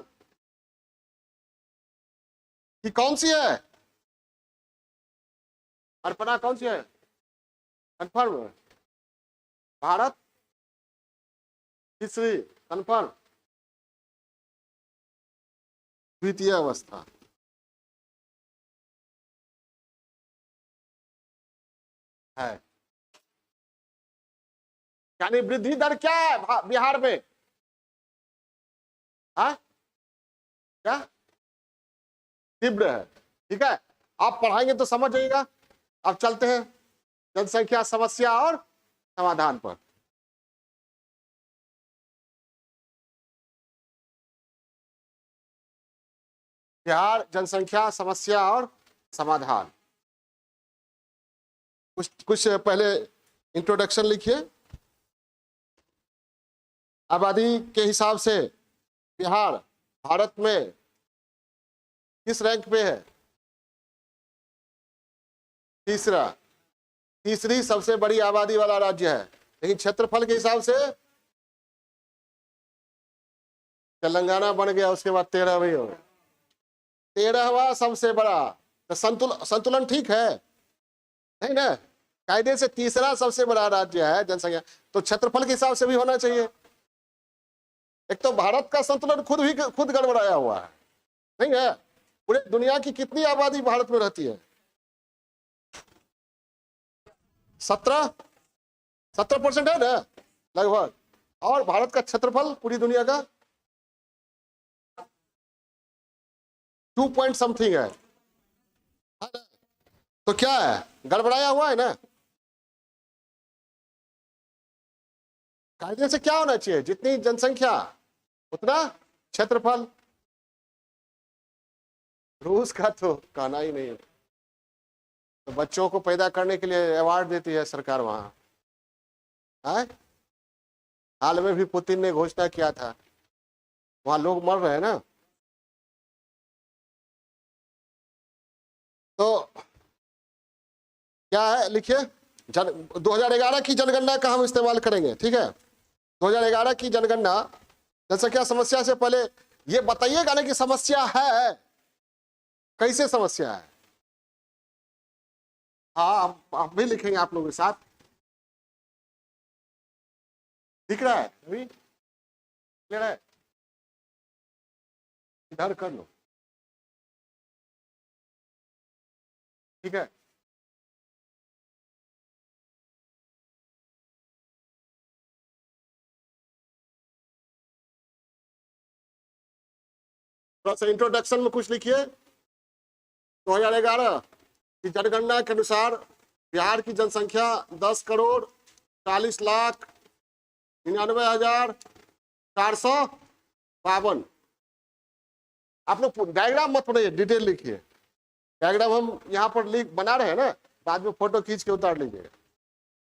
की कौन सी है, अर्पणा कौन सी है, कंफर्म, भारत तीसरी, कंफर्म, द्वितीय अवस्था, है। यानी वृद्धि दर क्या है बिहार में, हाँ क्या, तीव्र है। ठीक है, आप पढ़ाएंगे तो समझ जाइएगा। अब चलते हैं जनसंख्या समस्या और समाधान पर। बिहार जनसंख्या समस्या और समाधान, कुछ पहले इंट्रोडक्शन लिखिए। आबादी के हिसाब से बिहार भारत में किस रैंक पे है, तीसरा, तीसरी सबसे बड़ी आबादी वाला राज्य है। लेकिन क्षेत्रफल के हिसाब से तेलंगाना बन गया, उसके बाद 13वीं हो, 13वां सबसे बड़ा। तो संतुलन ठीक है, नहीं ना, कायदे से तीसरा सबसे बड़ा राज्य है जनसंख्या, तो क्षेत्रफल के हिसाब से भी होना चाहिए। एक तो भारत का संतुलन खुद गड़बड़ाया हुआ है, नहीं है। पूरे दुनिया की कितनी आबादी भारत में रहती है, 17% है ना लगभग, और भारत का क्षेत्रफल पूरी दुनिया का 2 पॉइंट समथिंग है। तो क्या है, गड़बड़ाया हुआ है ना। कायदे से क्या होना चाहिए, जितनी जनसंख्या उतना क्षेत्रफल। रूस का तो कहना ही नहीं है, तो बच्चों को पैदा करने के लिए अवार्ड देती है सरकार वहां। हाल में भी पुतिन ने घोषणा किया था, वहां लोग मर रहे हैं ना। तो क्या है, लिखिए 2011 की जनगणना का हम इस्तेमाल करेंगे। ठीक है, 2011 की जनगणना जनसंख्या समस्या से पहले ये बताइएगा ना कि समस्या है, कैसे समस्या है। हाँ, आप भी लिखेंगे आप लोगों के साथ, दिख रहा है अभी, क्लियर है, इधर कर लो। ठीक है, थोड़ा सा इंट्रोडक्शन में कुछ लिखिए। 2011 की जनगणना के अनुसार बिहार की जनसंख्या 10,40,99,452। आप लोग डायग्राम मत पढ़िए, डिटेल लिखिए। डायग्राम हम यहाँ पर लिख बना रहे हैं ना, बाद में फोटो खींच के उतार लीजिए।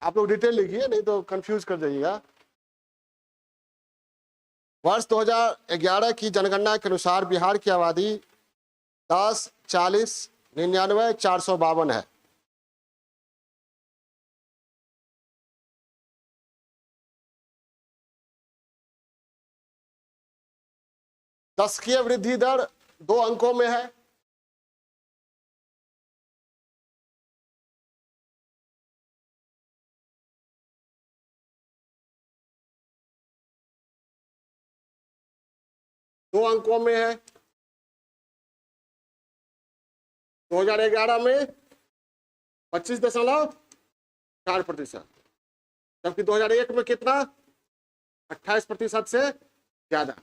आप लोग डिटेल लिखिए, नहीं तो कंफ्यूज कर जाइएगा। वर्ष 2011 की जनगणना के अनुसार बिहार की आबादी 10,40,99,452 है। दशकीय वृद्धि दर 2 अंकों में है। दो अंकों में है। 2011 में 25.4%, जबकि 2001 में कितना, 28% से ज्यादा।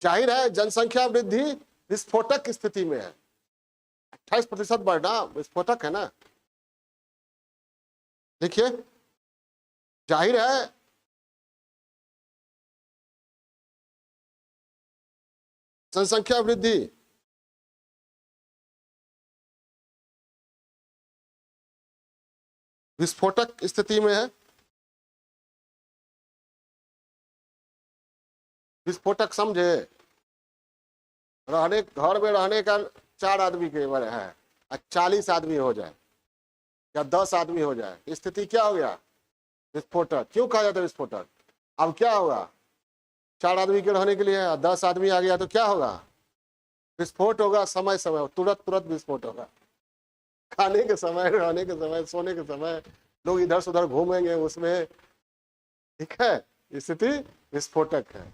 जाहिर है जनसंख्या वृद्धि विस्फोटक स्थिति में है। 28% बढ़ना विस्फोटक है ना। देखिए, जाहिर है जनसंख्या वृद्धि विस्फोटक स्थिति में है। विस्फोटक समझे, रहने घर में रहने का 4 आदमी के बारे है, और 40 आदमी हो जाए या 10 आदमी हो जाए, स्थिति क्या हो गया? विस्फोटक। क्यों कहा जाता है विस्फोटक? अब क्या होगा? 4 आदमी के रहने के लिए 10 आदमी आ गया तो क्या होगा? विस्फोट होगा। समय समय तुरंत तुरंत विस्फोट होगा। खाने के समय, रहने के समय, सोने के समय लोग इधर से उधर घूमेंगे उसमें, ठीक है, स्थिति विस्फोटक है।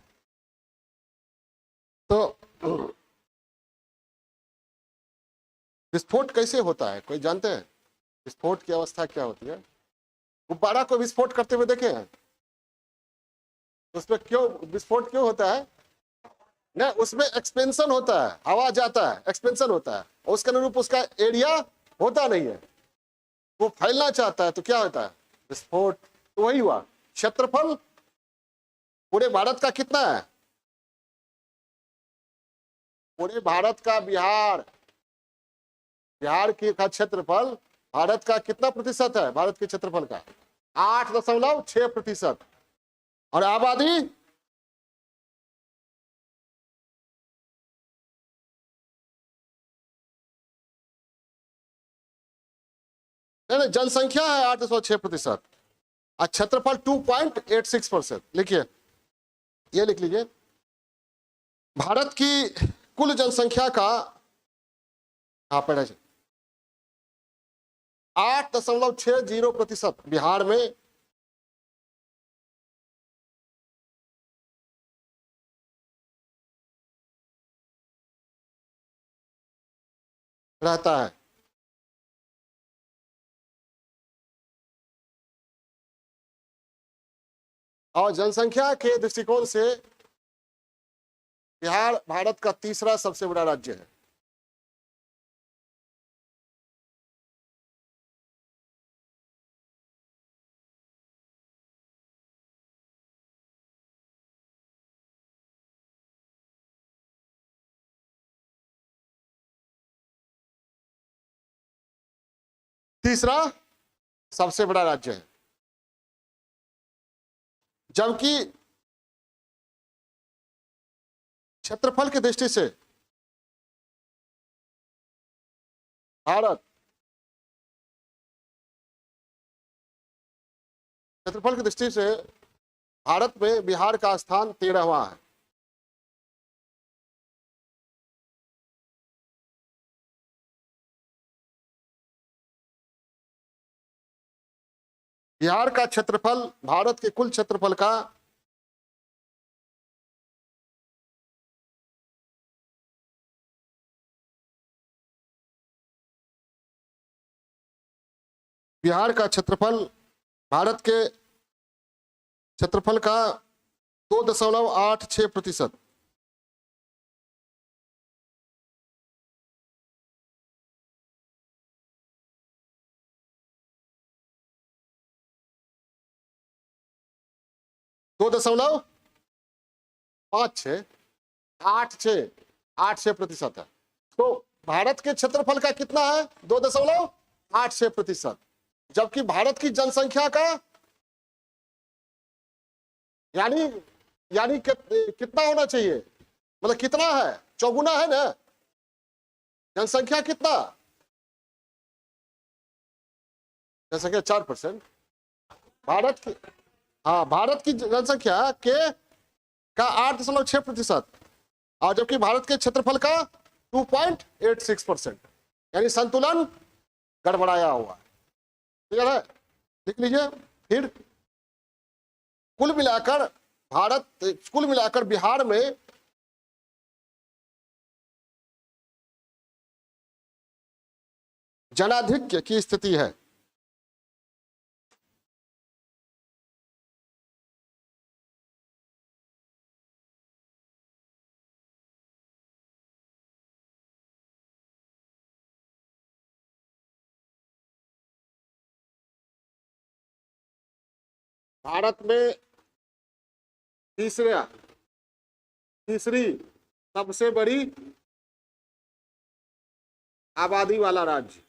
तो विस्फोट कैसे होता है, कोई जानते हैं? विस्फोट की अवस्था क्या होती है? गुब्बारा को विस्फोट करते हुए देखे हैं? उसमें क्यों विस्फोट क्यों होता है? ना, उसमें एक्सपेंशन होता है, हवा जाता है, एक्सपेंशन होता है, और उसके अनुरूप उसका एरिया होता नहीं है, वो फैलना चाहता है तो क्या होता है? विस्फोट। तो वही हुआ। क्षेत्रफल पूरे भारत का कितना है? पूरे भारत का, बिहार की का क्षेत्रफल भारत का कितना प्रतिशत है? भारत के क्षेत्रफल का 8.6%। और आबादी नहीं, जनसंख्या है 8.6% और क्षेत्रफल 2.86%। लिखिए, ये लिख लीजिए, भारत की कुल जनसंख्या का 8.60% बिहार में रहता है। और जनसंख्या के दृष्टिकोण से बिहार भारत का तीसरा सबसे बड़ा राज्य है। तीसरा सबसे बड़ा राज्य है, जबकि क्षेत्रफल की दृष्टि से भारत, क्षेत्रफल की दृष्टि से भारत में बिहार का स्थान 13वां है। बिहार का क्षेत्रफल भारत के कुल क्षेत्रफल का 2.86%। दो दशमलव पांच छः आठ छः प्रतिशत है। तो भारत के क्षेत्रफल का कितना है? 2.86%। जबकि भारत की जनसंख्या का यानी यानी कितना होना चाहिए? मतलब कितना है? चौगुना है ना। जनसंख्या कितना? जनसंख्या 4%। भारत की, हाँ, भारत की जनसंख्या के का 8.6%, और जबकि भारत के क्षेत्रफल का 2.86%, यानी संतुलन गड़बड़ाया हुआ है। क्लियर है? लिख लीजिए फिर। कुल मिलाकर बिहार में जनाधिक्य की स्थिति है। भारत में तीसरी सबसे बड़ी आबादी वाला राज्य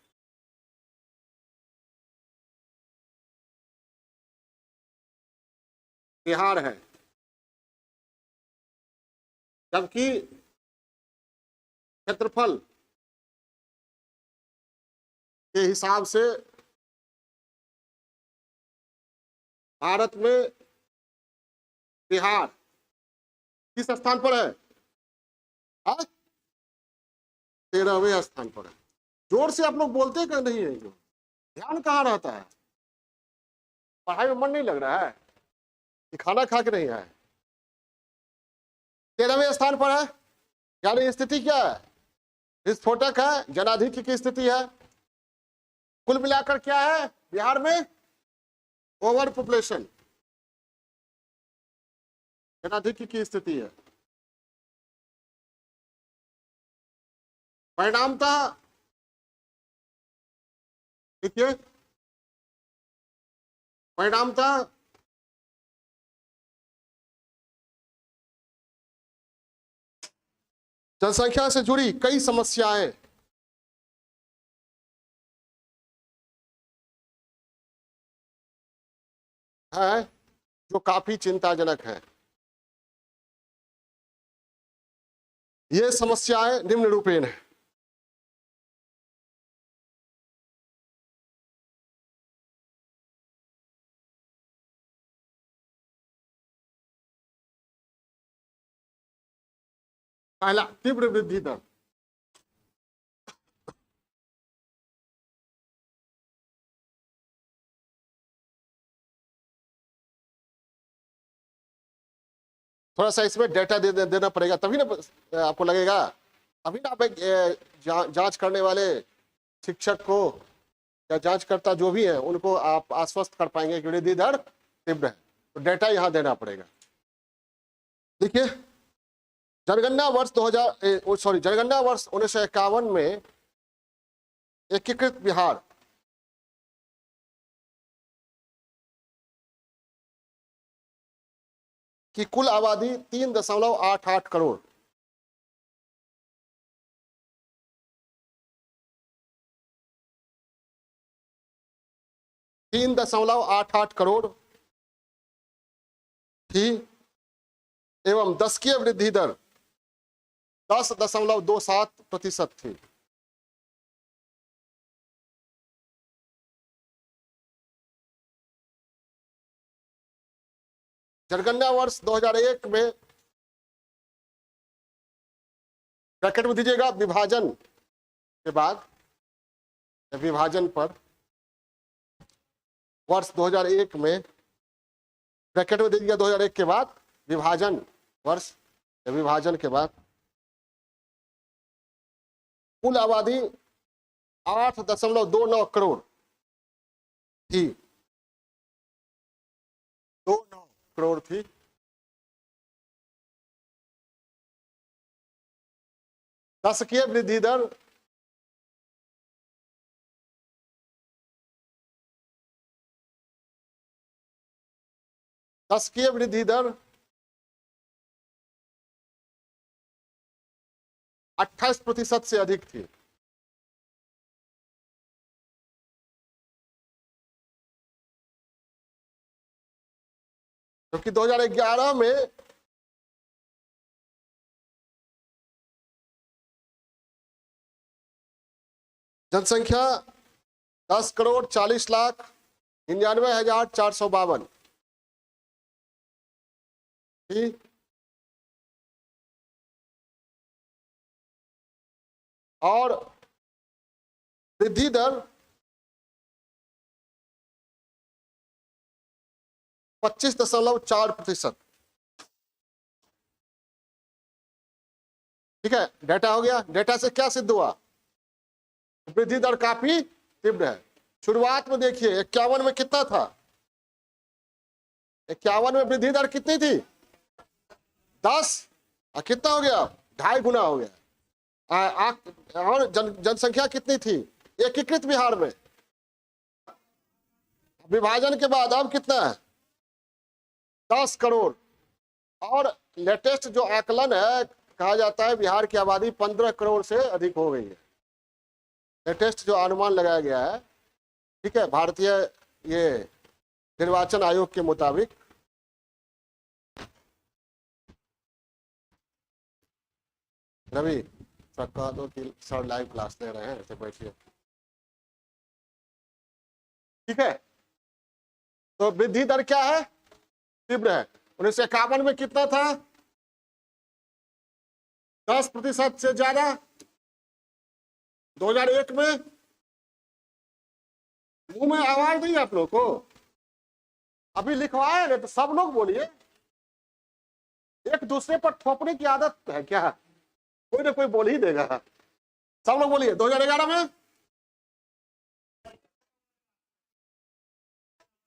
बिहार है, जबकि क्षेत्रफल के हिसाब से भारत में बिहार किस स्थान पर है? 13वें स्थान पर है। जोर से आप लोग बोलते हैं कि नहीं है? ध्यान कहाँ रहता है? पढ़ाई में मन नहीं लग रहा है कि खाना खा के नहीं है? 13वें स्थान पर है, यानी स्थिति क्या है? विस्फोटक है, जनाधिक्य की स्थिति है। कुल मिलाकर क्या है बिहार में? ओवर पॉपुलेशन, जनाधिक्य की स्थिति है। परिणामतः देखिए, परिणामतः जनसंख्या से जुड़ी कई समस्याएं हैं जो काफी चिंताजनक है। ये समस्याएं निम्न रूपेण है। पहला, तीव्र वृद्धि दर। थोड़ा सा इसमें डेटा देना पड़ेगा, तभी ना आपको लगेगा, अभी ना आप जांच करने वाले शिक्षक को या जांचकर्ता जो भी है उनको आप आश्वस्त कर पाएंगे कि वृद्धि दर तीव्र है। तो डेटा यहां देना पड़ेगा। देखिए, जनगणना वर्ष 1951 में एकीकृत बिहार की कुल आबादी 3.88 करोड़, करोड़ थी एवं दशकीय वृद्धि दर 10.27% थी। जनगणना वर्ष 2001 में ब्रैकेट में दीजिएगा विभाजन के बाद, विभाजन पर वर्ष 2001 में ब्रैकेट में दीजिएगा 2001 के बाद विभाजन वर्ष, विभाजन के बाद कुल आबादी 8.29 करोड़ थी, 29 करोड़ थी। दशकीय वृद्धि दर 28% से अधिक थी। क्योंकि 2011 में जनसंख्या 10,40,99,452 थी, और वृद्धि दर 25.4%। ठीक है, डेटा हो गया। डेटा से क्या सिद्ध हुआ? वृद्धि दर काफी तीव्र है। शुरुआत में देखिए 51 में कितना था? 51 में वृद्धि दर कितनी थी? 10, कितना हो गया? 2.5 गुना हो गया। और जनसंख्या कितनी थी एकीकृत बिहार में? विभाजन के बाद अब कितना है? 10 करोड़। और लेटेस्ट जो आकलन है, कहा जाता है बिहार की आबादी 15 करोड़ से अधिक हो गई है। लेटेस्ट जो अनुमान लगाया गया है, ठीक है, भारतीय ये निर्वाचन आयोग के मुताबिक। रवि सर कह दो कि सर लाइव क्लास ले रहे हैं, ऐसे बैठिए। ठीक है। तो वृद्धि दर क्या है? तीव्र है। 1951 में कितना था? 10% से ज्यादा। 2001 में, मुंह में आवाज नहीं आप लोग को? अभी लिखवाए ना तो सब लोग बोलिए। एक दूसरे पर थोपने की आदत है क्या? कोई ना कोई बोल ही देगा। सब लोग बोलिए 2011 में।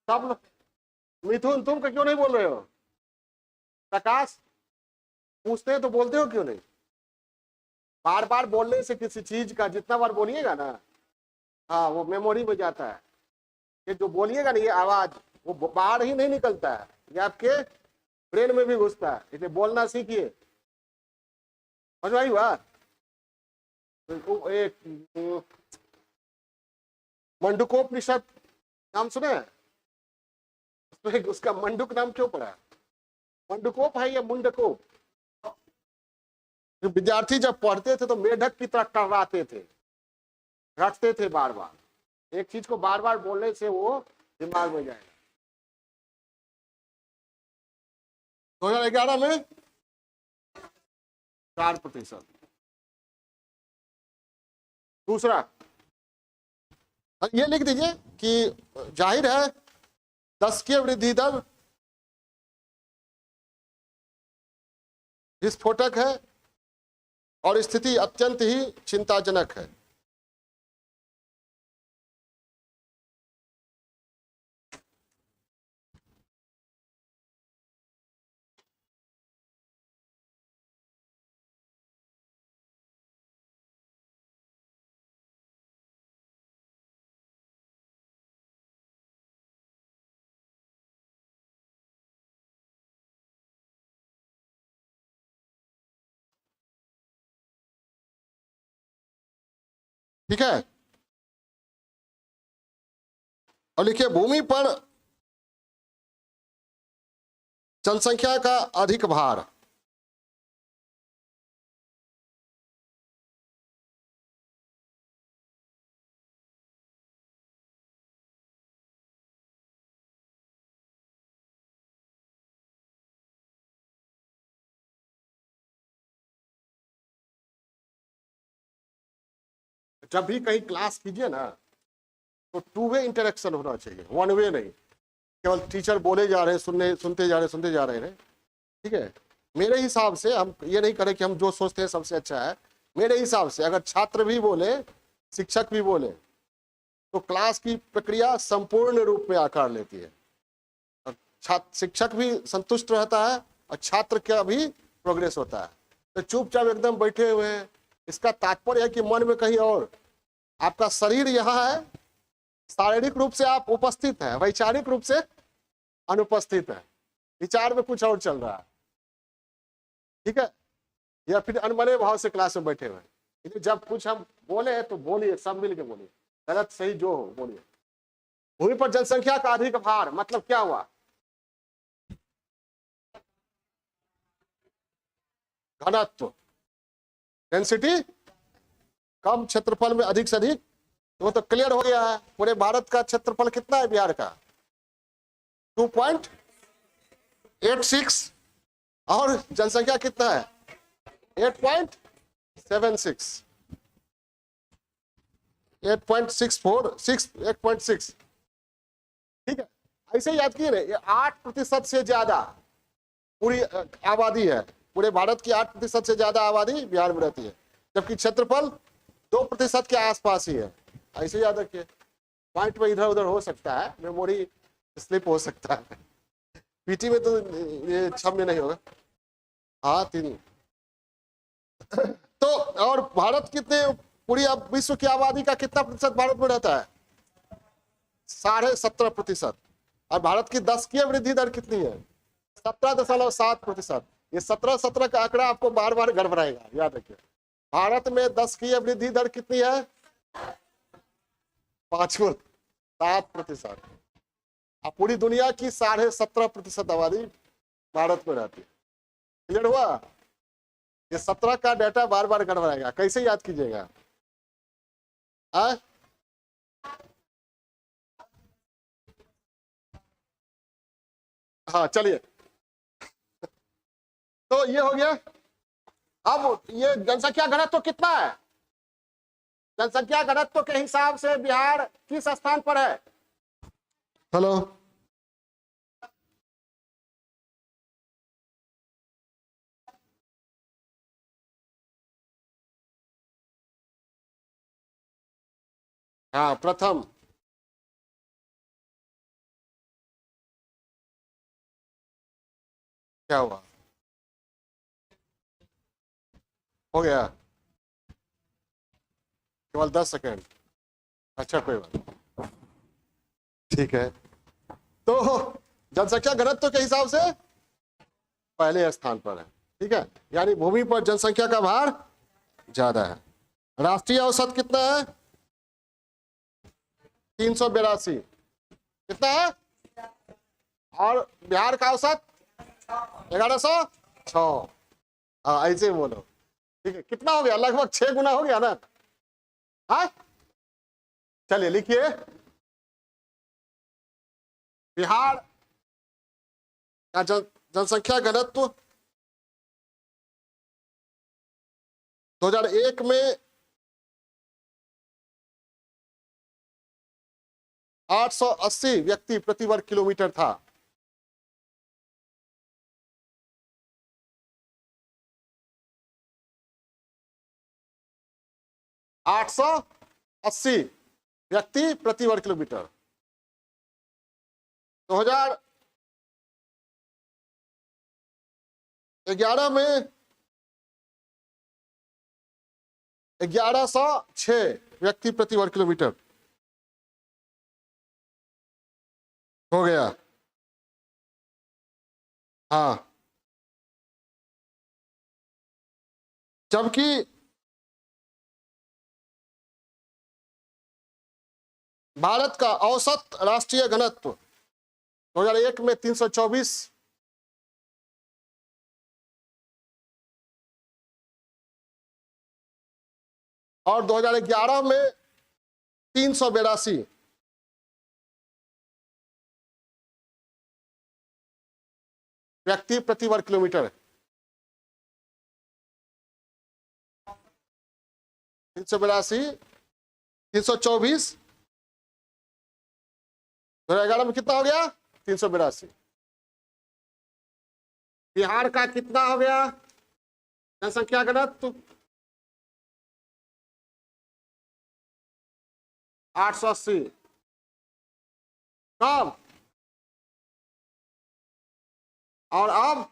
सब लोग। मिथुन तुम क्यों नहीं बोल रहे हो? प्रकाश, पूछते हैं तो बोलते हो क्यों नहीं? बार बार बोलने से किसी चीज का जितना बार बोलिएगा ना, हाँ वो मेमोरी में जाता है। ये जो बोलिएगा ना ये आवाज, वो बाहर ही नहीं निकलता है, ये आपके ब्रेन में भी घुसता है। इसलिए बोलना सीखिए। समझ में आई बात? एक मंडूकोपनिषद नाम सुने हैं? उसमें उसका मंडुक नाम क्यों पड़ा? मंडूकोप है या मुंडकोप? विद्यार्थी जब पढ़ते थे तो मेढक की तरह टर्राते थे, रटते थे बार बार। एक चीज को बार बार बोलने से वो दिमाग में जाएगा। 2011 में 4%। दूसरा, ये लिख दीजिए कि जाहिर है दशकीय वृद्धि दर विस्फोटक है और स्थिति अत्यंत ही चिंताजनक है। ठीक है। और लिखिए भूमि पर जनसंख्या का अधिक भार। जब भी कहीं क्लास कीजिए ना तो टू वे इंटरेक्शन होना चाहिए, वन वे नहीं। केवल टीचर बोले जा रहे हैं, सुनते जा रहे हैं। ठीक है। मेरे हिसाब से हम ये नहीं करें कि हम जो सोचते हैं सबसे अच्छा है। मेरे हिसाब से अगर छात्र भी बोले, शिक्षक भी बोले, तो क्लास की प्रक्रिया संपूर्ण रूप में आकार लेती है। शिक्षक भी संतुष्ट रहता है और छात्र का भी प्रोग्रेस होता है। तो चुपचाप एकदम बैठे हुए हैं, इसका तात्पर्य है कि मन में कहीं और। आपका शरीर यहाँ है, शारीरिक रूप से आप उपस्थित हैं, वैचारिक रूप से अनुपस्थित है, विचार में कुछ और चल रहा है। ठीक है। या फिर अनमने भाव से क्लास में बैठे हुए हैं। जब कुछ हम बोले तो बोलिए, सब मिल के बोलिए, गलत सही जो हो बोलिए। भूमि पर जनसंख्या का अधिक भार मतलब क्या हुआ? घनत्व, डेंसिटी, कम क्षेत्रफल में अधिक से अधिक। वो तो क्लियर हो गया है। पूरे भारत का क्षेत्रफल कितना है बिहार का? 2.86 और जनसंख्या कितना है? 8.76, 8.6। ठीक है। ऐसे याद किए ना, ये 8% से ज्यादा पूरी आबादी है। पूरे भारत की 8% से ज्यादा आबादी बिहार में रहती है, जबकि क्षेत्रफल 2% के आसपास ही है। ऐसे याद रखिए। पॉइंट में इधर उधर हो सकता है, मेमोरी स्लिप हो सकता है। पीटी में तो ये क्षम्य नहीं होगा। हाँ 3। तो और भारत कितने, पूरी अब विश्व की आबादी का कितना प्रतिशत भारत में रहता है? 17.5%। और भारत की 10कीय वृद्धि दर कितनी है? 17.7%। ये 17 का आंकड़ा आपको बार बार गड़बड़ाएगा, याद रखिए। भारत में 10कीय वृद्धि दर कितनी है? 5.7%। अब पूरी दुनिया की 17.5% आबादी भारत में रहती है। क्लियर हुआ? ये 17 का डाटा बार बार गड़बड़ाएगा, कैसे याद कीजिएगा? हाँ चलिए, तो ये हो गया। अब ये जनसंख्या घनत्व कितना है? जनसंख्या घनत्व के हिसाब से बिहार किस स्थान पर है? हेलो, हाँ प्रथम। क्या हुआ? हो गया, केवल 10 सेकेंड। अच्छा कोई बात नहीं। ठीक है, तो जनसंख्या घनत्व के हिसाब से पहले स्थान पर है। ठीक है, यानी भूमि पर जनसंख्या का भार ज्यादा है। राष्ट्रीय औसत कितना है? 382। कितना है? और बिहार का औसत 1106। हाँ ऐसे बोलो। ठीक है, कितना हो गया? लगभग 6 गुना हो गया ना। हाँ चलिए लिखिए, बिहार का जनसंख्या घनत्व 2001 में 880 व्यक्ति प्रति वर्ग किलोमीटर था। 880 व्यक्ति प्रति वर्ग किलोमीटर। 2011 में 1106 व्यक्ति प्रति वर्ग किलोमीटर हो गया। हाँ, जबकि भारत का औसत राष्ट्रीय घनत्व 2001 में 324 और 2011 में 382 व्यक्ति प्रति वर्ग किलोमीटर है। 382, 324, 2011 में कितना हो गया? 382। बिहार का कितना हो गया जनसंख्या घनत्व? 880। कब? और अब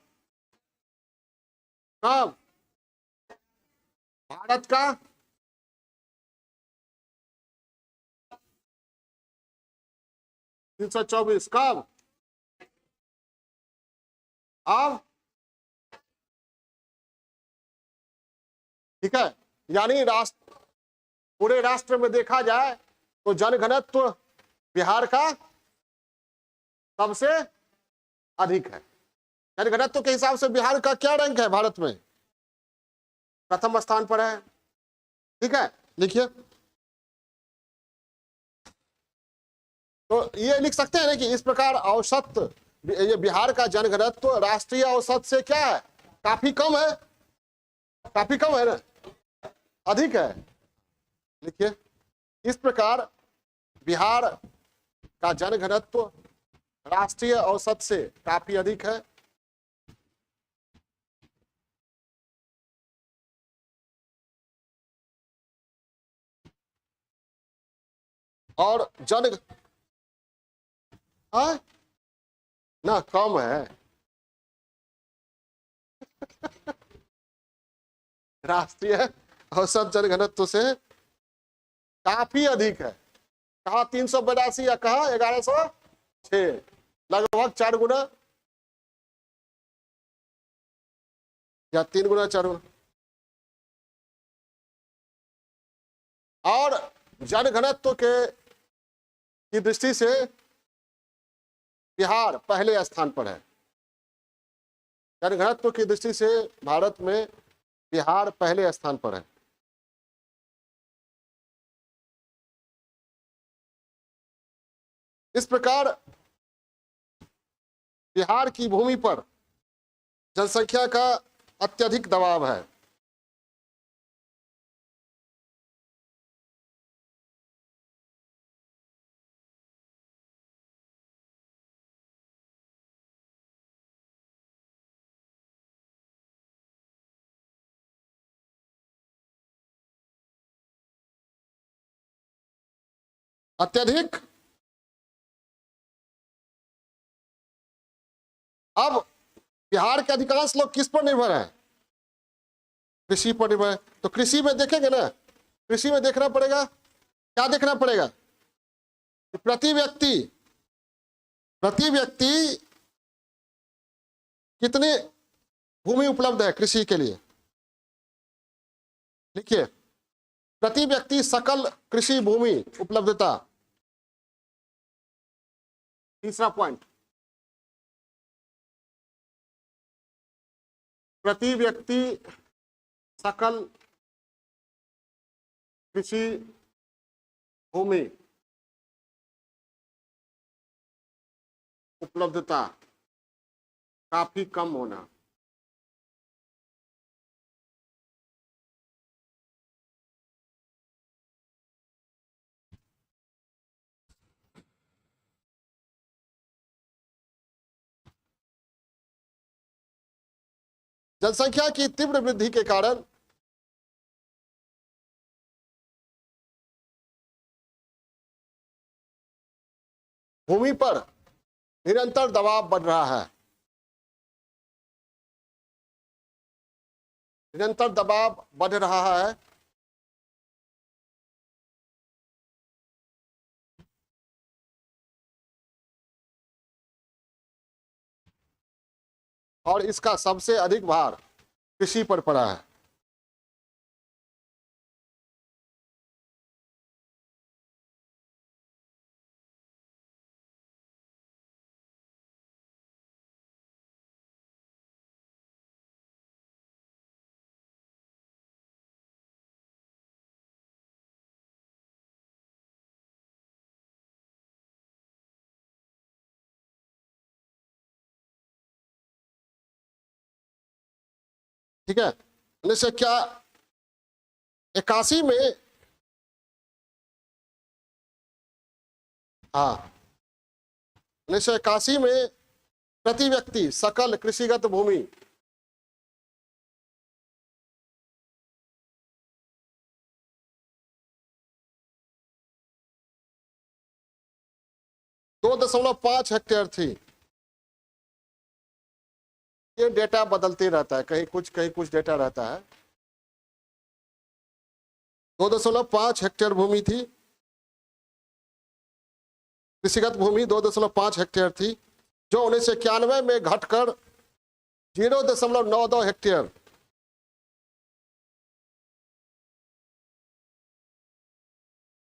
कब? भारत का 324 कब? अब ठीक है, यानी राष्ट्र, पूरे राष्ट्र में देखा जाए तो जनघनत्व बिहार का सबसे अधिक है। जनघनत्व के हिसाब से बिहार का क्या रैंक है भारत में? प्रथम स्थान पर है। ठीक है, लिखिए, तो ये लिख सकते हैं ना कि इस प्रकार औसत, ये बिहार का जनघनत्व राष्ट्रीय औसत से क्या है? काफी कम है। काफी कम है ना, अधिक है। लिखिए, इस प्रकार बिहार का जनघनत्व राष्ट्रीय औसत से काफी अधिक है। और हाँ? ना कम है राष्ट्रीय औसत जनघनत्व से काफी अधिक है। कहा 382 या कहा 1106, लगभग 4 गुना या 3 गुना, 4 गुना। और जनघनत्व के की दृष्टि से बिहार पहले स्थान पर है। जनघनत्व की दृष्टि से भारत में बिहार पहले स्थान पर है। इस प्रकार बिहार की भूमि पर जनसंख्या का अत्यधिक दबाव है। अत्यधिक। अब बिहार के अधिकांश लोग किस पर निर्भर हैं? कृषि पर निर्भर है। तो कृषि में देखेंगे ना, कृषि में देखना पड़ेगा, क्या देखना पड़ेगा? प्रति व्यक्ति कितनी भूमि उपलब्ध है कृषि के लिए? लिखिए, प्रति व्यक्ति सकल कृषि भूमि उपलब्धता। तीसरा पॉइंट, प्रति व्यक्ति सकल कृषि भूमि उपलब्धता काफी कम होना। जनसंख्या की तीव्र वृद्धि के कारण भूमि पर निरंतर दबाव बढ़ रहा है। निरंतर दबाव बढ़ रहा है। और इसका सबसे अधिक भार कृषि पर पड़ा है। ठीक है, 1981 में, हाँ, 1981 में प्रति व्यक्ति सकल कृषिगत भूमि 2.5 हेक्टेयर थी। ये डेटा बदलते रहता है, कहीं कुछ डेटा रहता है। 2.5 हेक्टेयर भूमि थी, कृषिगत भूमि 2.5 हेक्टेयर थी, जो 1991 में घटकर 0.92 हेक्टेयर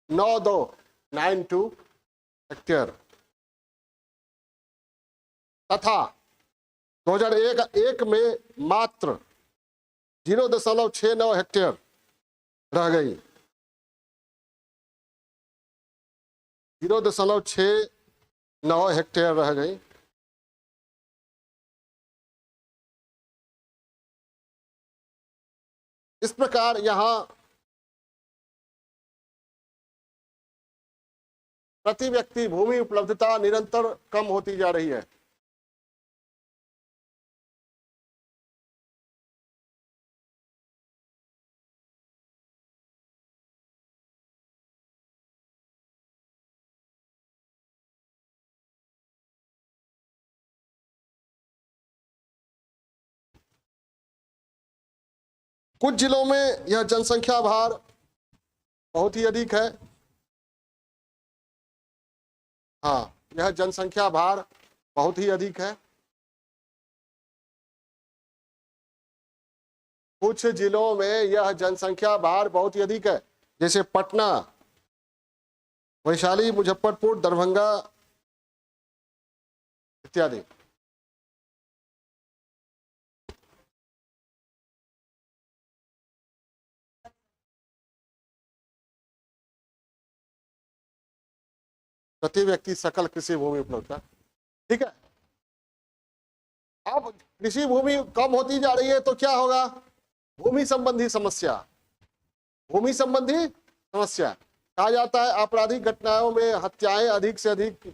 92 हेक्टेयर तथा 2001 में मात्र 0.69 हेक्टेयर रह गई। 0.69 हेक्टेयर रह गई। इस प्रकार यहां प्रति व्यक्ति भूमि उपलब्धता निरंतर कम होती जा रही है। कुछ जिलों में यह जनसंख्या भार बहुत ही अधिक है। हाँ, यह जनसंख्या भार बहुत ही अधिक है। कुछ जिलों में यह जनसंख्या भार बहुत ही अधिक है, जैसे पटना, वैशाली, मुजफ्फरपुर, दरभंगा इत्यादि। प्रति व्यक्ति सकल कृषि भूमि उपलब्धता। ठीक है, अब कृषि भूमि कम होती जा रही है तो क्या होगा? भूमि संबंधी समस्या, भूमि संबंधी समस्या। कहा जाता है आपराधिक घटनाओं में हत्याएं अधिक से अधिक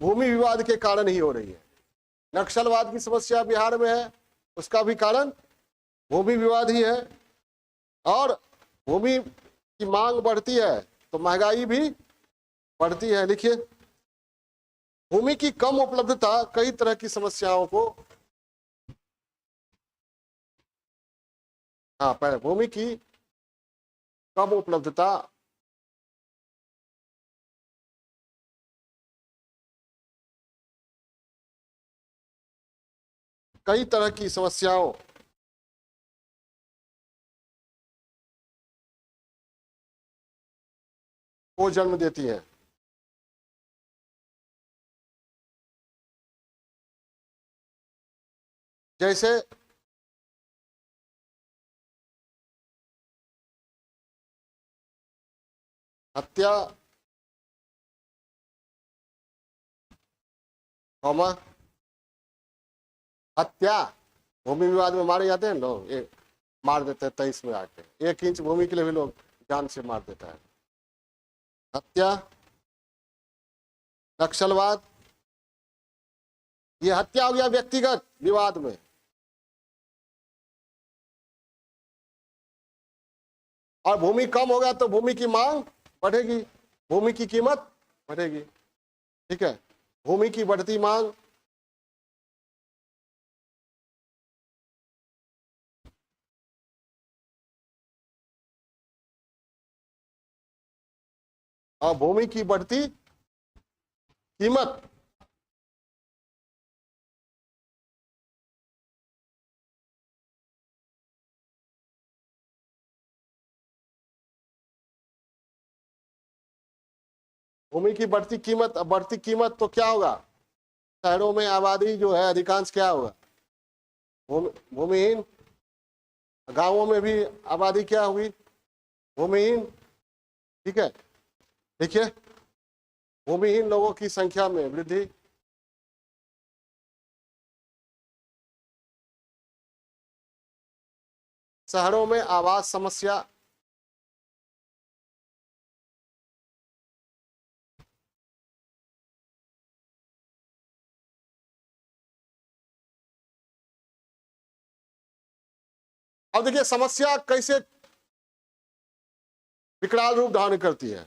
भूमि विवाद के कारण ही हो रही है। नक्सलवाद की समस्या बिहार में है, उसका भी कारण भूमि विवाद ही है। और भूमि की मांग बढ़ती है तो महंगाई भी बढ़ती है। लिखिए, भूमि की कम उपलब्धता कई तरह की समस्याओं को, हाँ पहले भूमि की कम उपलब्धता कई तरह की समस्याओं को जन्म देती है। जैसे हत्या, हत्या, भूमि विवाद में मारे जाते हैं लोग, एक मार देते हैं 23 में आके, 1 इंच भूमि के लिए भी लोग जान से मार देता है। हत्या, नक्सलवाद, ये हत्या हो गया व्यक्तिगत विवाद में। और भूमि कम होगा तो भूमि की मांग बढ़ेगी, भूमि की कीमत बढ़ेगी। ठीक है, भूमि की बढ़ती मांग, और भूमि की बढ़ती कीमत भूमि की बढ़ती कीमत, अब बढ़ती कीमत तो क्या होगा? शहरों में आबादी जो है अधिकांश क्या होगा? भूमिहीन। गांवों में भी आबादी क्या हुई? भूमिहीन। ठीक है, देखिए, भूमिहीन लोगों की संख्या में वृद्धि, शहरों में आवास समस्या, अब देखिए समस्या कैसे विकराल रूप धारण करती है।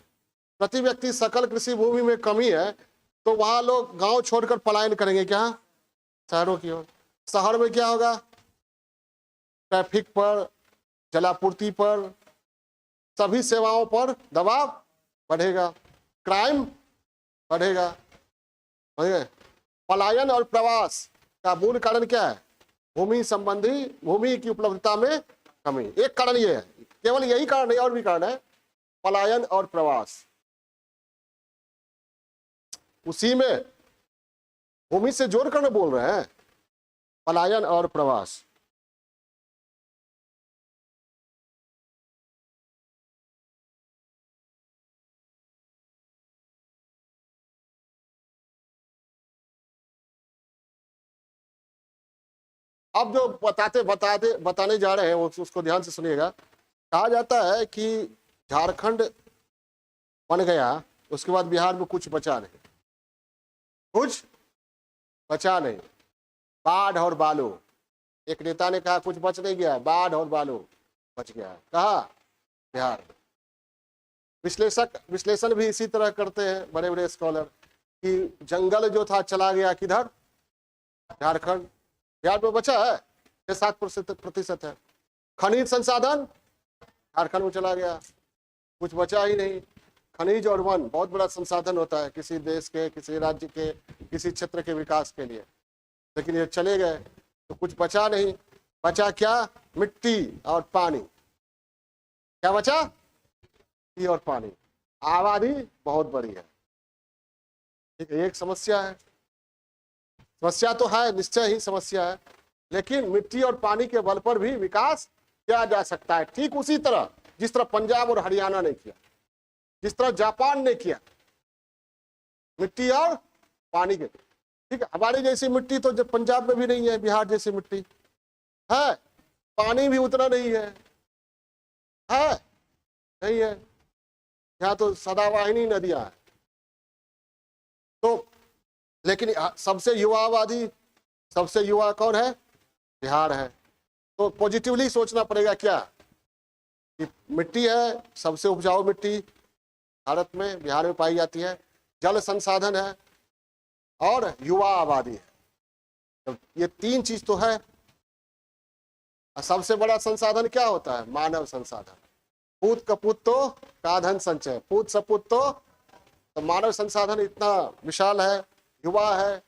प्रति व्यक्ति सकल कृषि भूमि में कमी है तो वहां लोग गांव छोड़कर पलायन करेंगे क्या? शहरों की ओर। शहर में क्या होगा? ट्रैफिक पर, जलापूर्ति पर, सभी सेवाओं पर दबाव बढ़ेगा, क्राइम बढ़ेगा। पलायन और प्रवास का मूल कारण क्या है? भूमि संबंधी, भूमि की उपलब्धता में कमी। एक कारण ये है, केवल यही कारण नहीं, और भी कारण है, पलायन और प्रवास। उसी में भूमि से जोड़कर बोल रहे हैं, पलायन और प्रवास। अब जो बताने जा रहे हैं उसको ध्यान से सुनिएगा। कहा जाता है कि झारखंड बन गया, उसके बाद बिहार में कुछ बचा नहीं, कुछ बचा नहीं, बाढ़ और बालू। एक नेता ने कहा कुछ बच नहीं गया, बाढ़ और बालू बच गया। कहा? बिहार में। विश्लेषण भी इसी तरह करते हैं बड़े बड़े स्कॉलर कि जंगल जो था चला गया किधर? झारखंड। बिहार में बचा है 6-7% है। खनिज संसाधन झारखंड में चला गया, कुछ बचा ही नहीं। खनिज और वन बहुत बड़ा संसाधन होता है किसी देश के, किसी राज्य के, किसी क्षेत्र के विकास के लिए, लेकिन ये चले गए तो कुछ बचा नहीं। बचा क्या? मिट्टी और पानी। क्या बचा? मिट्टी और पानी। आबादी बहुत बड़ी है। ठीक है, एक समस्या है, समस्या तो है, निश्चय ही समस्या है, लेकिन मिट्टी और पानी के बल पर भी विकास किया जा सकता है। ठीक उसी तरह जिस तरह पंजाब और हरियाणा ने किया, जिस तरह जापान ने किया, मिट्टी और पानी के। ठीक है, हमारी जैसी मिट्टी तो जब पंजाब में भी नहीं है, बिहार जैसी मिट्टी है, पानी भी उतना नहीं है नहीं है, यहाँ तो सदावाहिनी नदियां है। तो लेकिन सबसे युवावादी, सबसे युवा कौन है? बिहार है। तो पॉजिटिवली सोचना पड़ेगा क्या कि मिट्टी है, सबसे उपजाऊ मिट्टी भारत में बिहार में पाई जाती है, जल संसाधन है और युवा आबादी है। तो ये तीन चीज तो है। सबसे बड़ा संसाधन क्या होता है? मानव संसाधन। पूत कपूत तो काधन संचय, पूत सपूत तो मानव संसाधन इतना विशाल है, युवा है,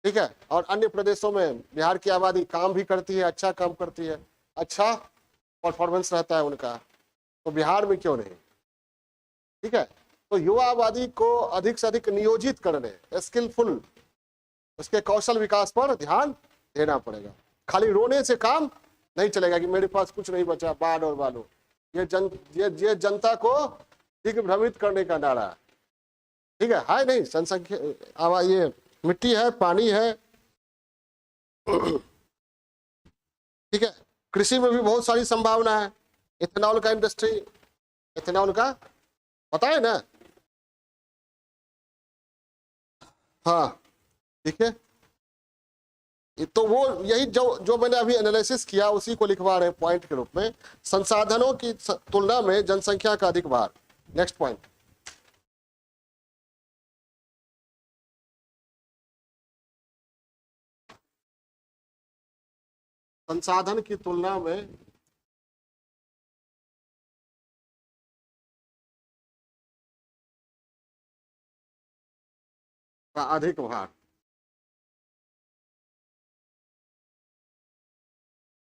ठीक है। और अन्य प्रदेशों में बिहार की आबादी काम भी करती है, अच्छा काम करती है, अच्छा परफॉर्मेंस रहता है उनका, तो बिहार में क्यों नहीं? ठीक है। तो युवा आबादी को अधिक से अधिक नियोजित करने, स्किलफुल, उसके कौशल विकास पर ध्यान देना पड़ेगा। खाली रोने से काम नहीं चलेगा कि मेरे पास कुछ नहीं बचा, बाढ़ और बालू। ये जनता को दिग्भ्रमित करने का नारा है, ठीक है नहीं? जनसंख्या, ये मिट्टी है, पानी है, ठीक है। कृषि में भी बहुत सारी संभावना है, इथेनॉल का इंडस्ट्री, इथेनॉल का पता है ना? हाँ, ठीक है। तो वो यही जो मैंने अभी एनालिसिस किया उसी को लिखवा रहे हैं पॉइंट के रूप में, संसाधनों की तुलना में जनसंख्या का अधिक भार। नेक्स्ट पॉइंट, संसाधन की तुलना में का अधिक भार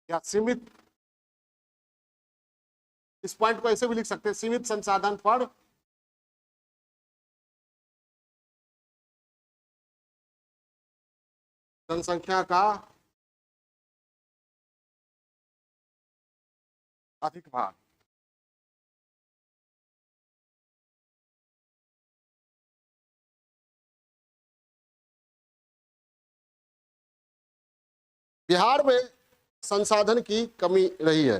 या सीमित, इस पॉइंट को ऐसे भी लिख सकते हैं, सीमित संसाधन पर जनसंख्या का अधिक भार। बिहार में संसाधन की कमी रही है,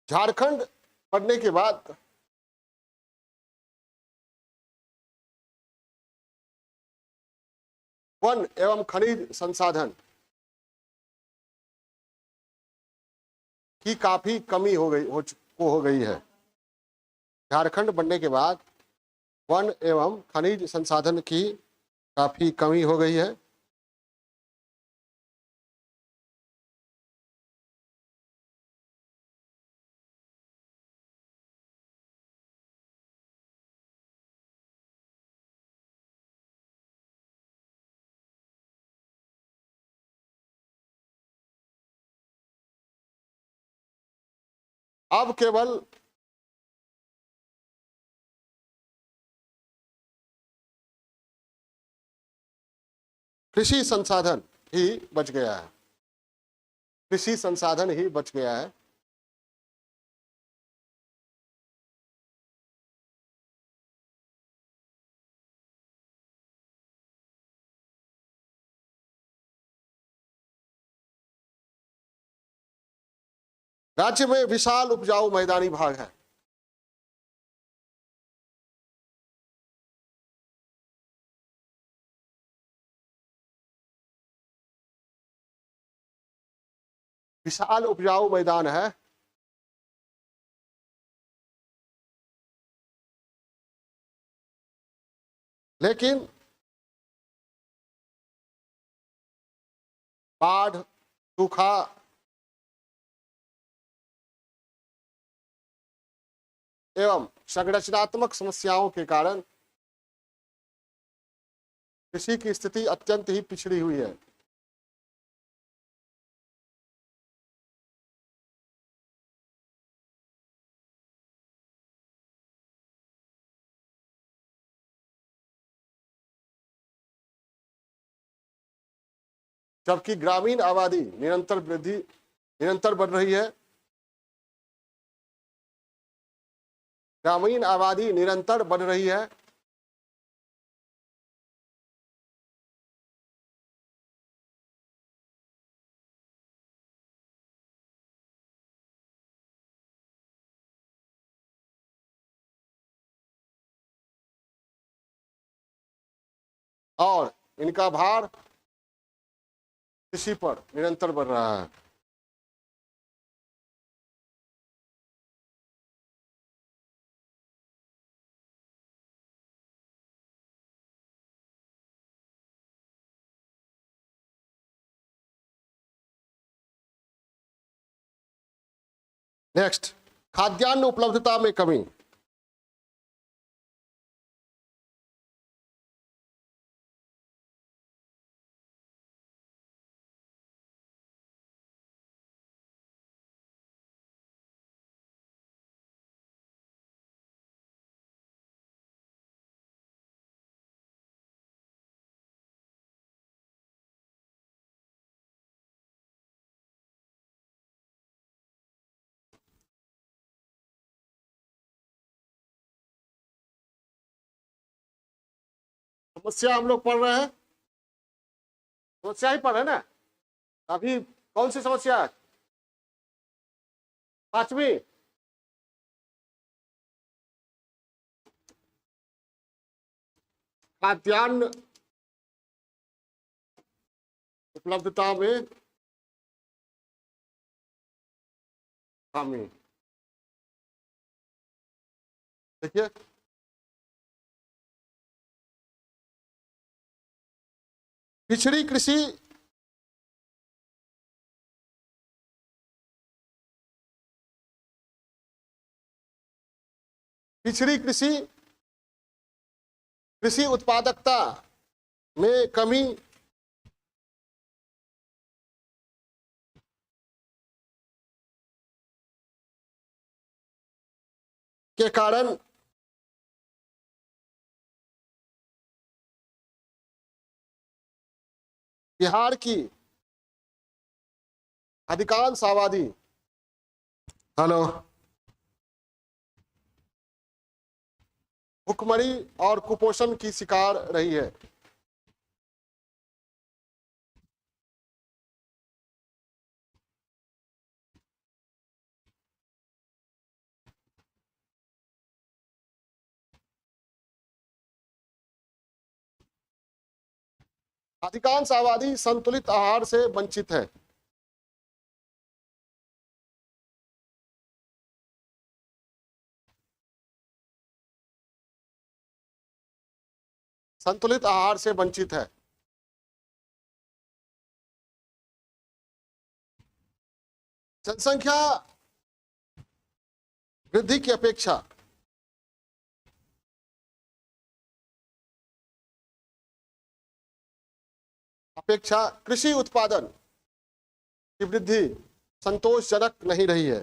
झारखंड पढ़ने के बाद वन एवं खनिज संसाधन की काफी कमी हो गई है। झारखंड बनने के बाद वन एवं खनिज संसाधन की काफी कमी हो गई है। अब केवल कृषि संसाधन ही बच गया है, कृषि संसाधन ही बच गया है। राज्य में विशाल उपजाऊ मैदानी भाग है, विशाल उपजाऊ मैदान है, लेकिन बाढ़, सूखा, एवं संरचनात्मक समस्याओं के कारण कृषि की स्थिति अत्यंत ही पिछड़ी हुई है। जबकि ग्रामीण आबादी निरंतर वृद्धि निरंतर बढ़ रही है। ग्रामीण आबादी निरंतर बढ़ रही है। और इनका भार कृषि पर निरंतर बढ़ रहा है। नेक्स्ट, खाद्यान्न उपलब्धता में कमी। समस्या हम लोग पढ़ रहे हैं, समस्या ही पढ़ रहे हैं ना। अभी कौन सी समस्या है? 5वीं। खाद्यान्न उपलब्धता में कमी। देखिए, पिछड़ी कृषि पिछड़ी कृषि कृषि उत्पादकता में कमी के कारण बिहार की अधिकांश आबादी, हेलो, भुखमरी और कुपोषण की शिकार रही है। अधिकांश आबादी संतुलित आहार से वंचित है। संतुलित आहार से वंचित है। जनसंख्या वृद्धि की अपेक्षा कृषि उत्पादन की वृद्धि संतोषजनक नहीं रही है।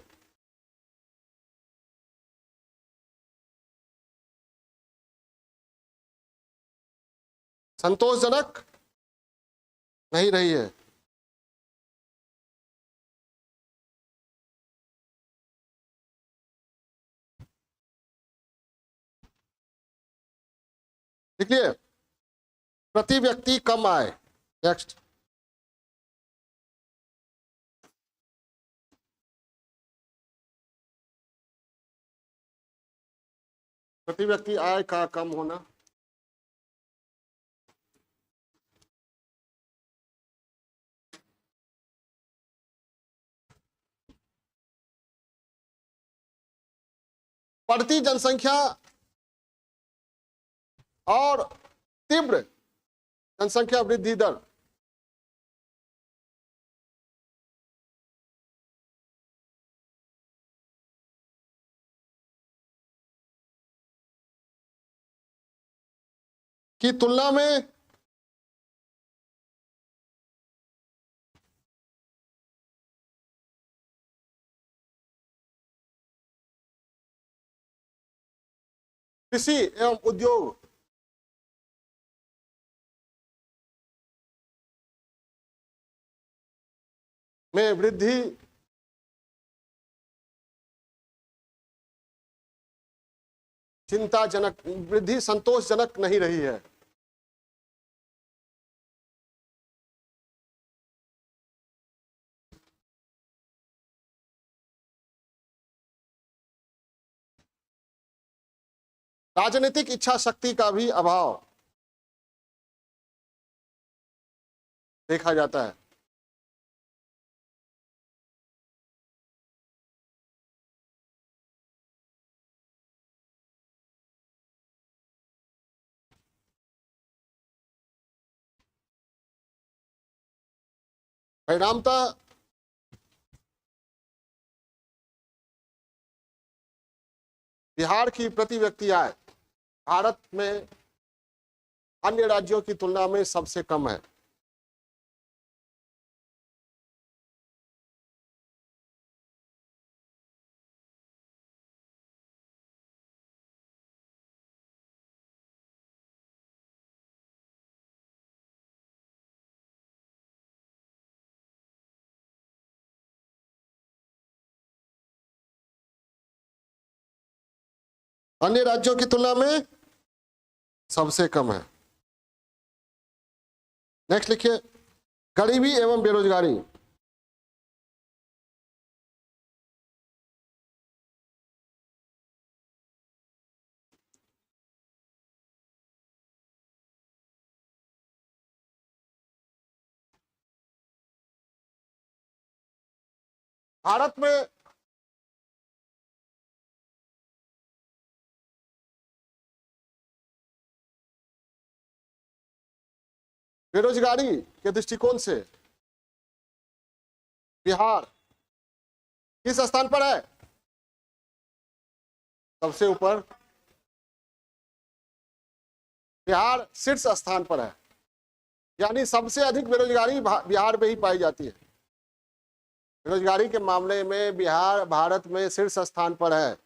संतोषजनक नहीं रही है। देखिए, प्रति व्यक्ति कम आय। नेक्स्ट, प्रति व्यक्ति आय का कम होना, बढ़ती जनसंख्या और तीव्र जनसंख्या वृद्धि दर की तुलना में कृषि एवं उद्योग में वृद्धि चिंताजनक, वृद्धि संतोषजनक नहीं रही है। राजनीतिक इच्छा शक्ति का भी अभाव देखा जाता है। परिणामतः बिहार की प्रति व्यक्ति आय भारत में अन्य राज्यों की तुलना में सबसे कम है। अन्य राज्यों की तुलना में सबसे कम है। नेक्स्ट लिखिए, गरीबी एवं बेरोजगारी। भारत में बेरोजगारी के दृष्टिकोण से बिहार किस स्थान पर है? सबसे ऊपर। बिहार शीर्ष स्थान पर है, यानी सबसे अधिक बेरोजगारी बिहार में ही पाई जाती है। बेरोजगारी के मामले में बिहार भारत में शीर्ष स्थान पर है,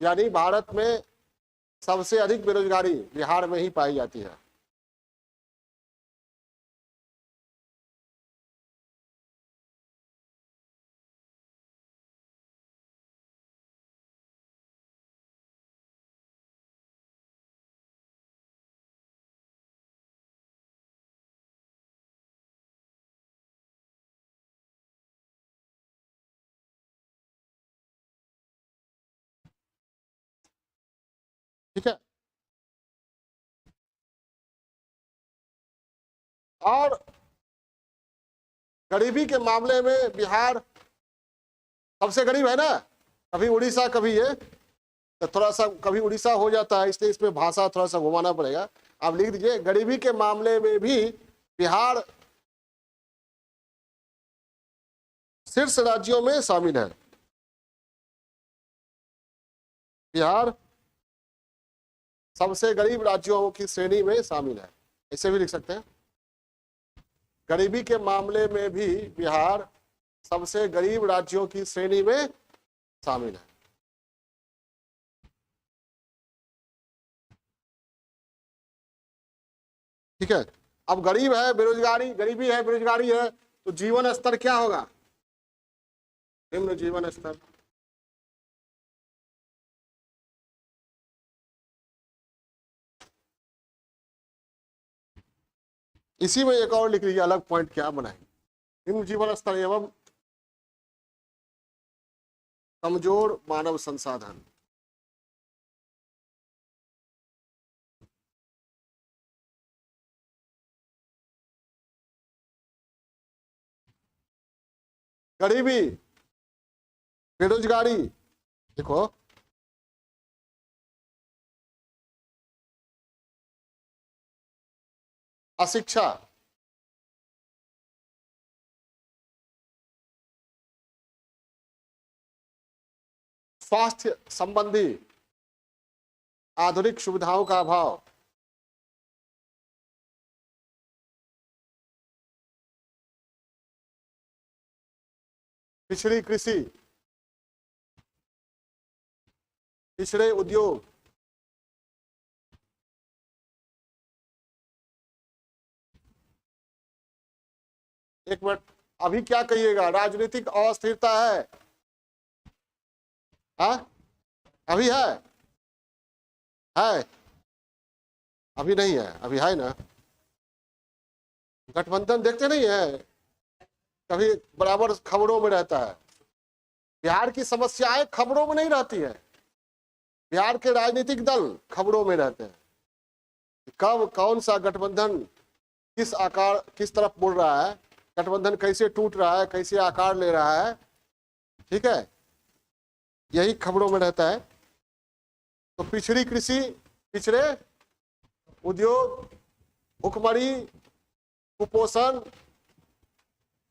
यानी भारत में सबसे अधिक बेरोजगारी बिहार में ही पाई जाती है। ठीक है, और गरीबी के मामले में बिहार सबसे गरीब है ना। कभी उड़ीसा कभी ये, तो थोड़ा सा कभी उड़ीसा हो जाता है, इसलिए इसमें भाषा थोड़ा सा घुमाना पड़ेगा। आप लिख दीजिए, गरीबी के मामले में भी बिहार शीर्ष राज्यों में शामिल है। बिहार सबसे गरीब राज्यों की श्रेणी में शामिल है, ऐसे भी लिख सकते हैं। गरीबी के मामले में भी बिहार सबसे गरीब राज्यों की श्रेणी में शामिल है। ठीक है, अब गरीब है, बेरोजगारी, गरीबी है, बेरोजगारी है, तो जीवन स्तर क्या होगा? निम्न जीवन स्तर। इसी में एक और लिख लीजिए, अलग पॉइंट क्या बनाएंगे? निम्न जीवन स्तर एवं कमजोर मानव संसाधन। गरीबी, बेरोजगारी, देखो अशिक्षा, स्वास्थ्य संबंधी आधुनिक सुविधाओं का अभाव, पिछड़ी कृषि, पिछड़े उद्योग, एक मिनट, अभी क्या कहिएगा? राजनीतिक अस्थिरता है, हाँ अभी है अभी नहीं है, अभी है ना। गठबंधन देखते नहीं है, कभी बराबर खबरों में रहता है। बिहार की समस्याएं खबरों में नहीं रहती है, बिहार के राजनीतिक दल खबरों में रहते हैं। कब कौन सा गठबंधन किस आकार किस तरफ मुड़ रहा है, गठबंधन कैसे टूट रहा है, कैसे आकार ले रहा है, ठीक है, यही खबरों में रहता है। तो पिछड़ी कृषि, पिछड़े उद्योग, भुखमरी, कुपोषण।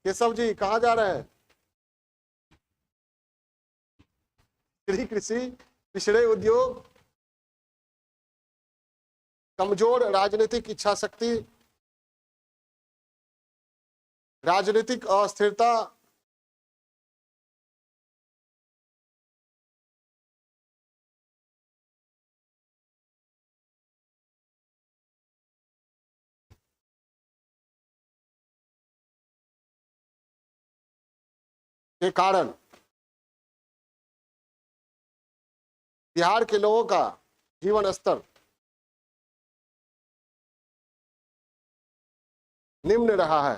केशव जी कहाँ जा रहे हैं? पिछड़ी कृषि, पिछड़े उद्योग, कमजोर राजनीतिक इच्छा शक्ति, राजनीतिक अस्थिरता, के कारण बिहार के लोगों का जीवन स्तर निम्न रहा है।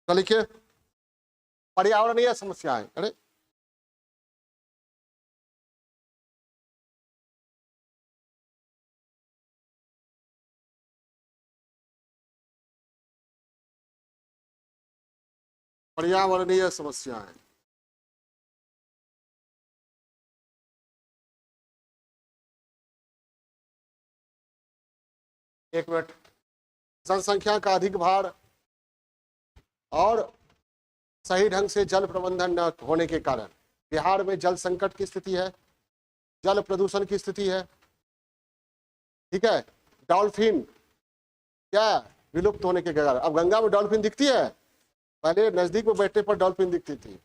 तो लिखिए पर्यावरणीय समस्याएं। अरे पर्यावरणीय समस्याएं, एक मिनट। जनसंख्या का अधिक भार और सही ढंग से जल प्रबंधन न होने के कारण बिहार में जल संकट की स्थिति है, जल प्रदूषण की स्थिति है, ठीक है। डॉल्फिन क्या विलुप्त होने के कारण, अब गंगा में डॉल्फिन दिखती है, पहले नजदीक में बैठने पर डॉल्फिन दिखती थी,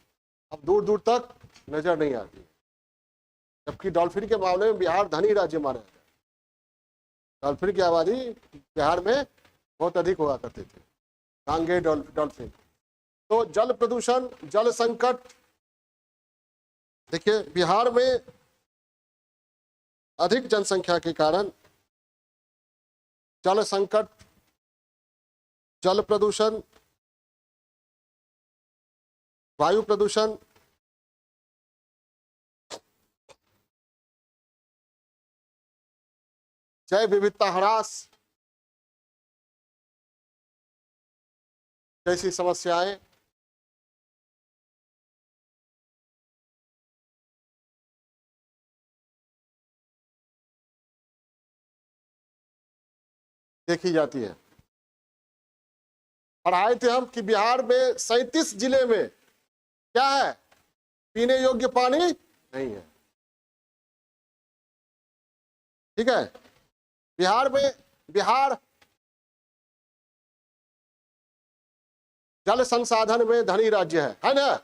अब दूर दूर तक नजर नहीं आती। जबकि डॉल्फिन के मामले में बिहार धनी राज्य माना जाता है, डॉल्फिन की आबादी बिहार में बहुत अधिक हुआ करती थी, गांगे डॉल्फिन। तो जल प्रदूषण, जल संकट, देखिए बिहार में अधिक जनसंख्या के कारण जल संकट, जल प्रदूषण, वायु प्रदूषण, जैव विविधता ह्रास जैसी समस्याएं, देखी जाती है। पढ़ाए थे हम कि बिहार में 37 जिले में क्या है, पीने योग्य पानी नहीं है, ठीक है। बिहार जल संसाधन में धनी राज्य है ना,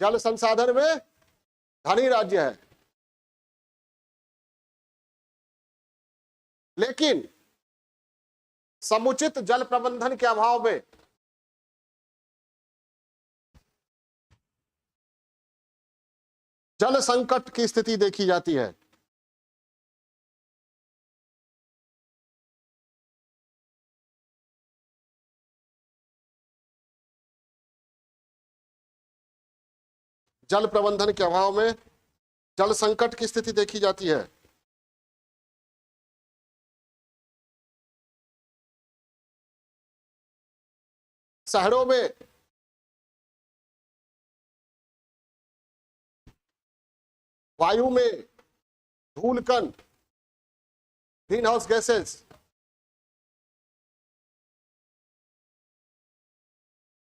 जल संसाधन में धनी राज्य है, लेकिन समुचित जल प्रबंधन के अभाव में जल संकट की स्थिति देखी जाती है। जल प्रबंधन के अभाव में जल संकट की स्थिति देखी जाती है। शहरों में वायु में धूल कण, ग्रीन हाउस गैसेस,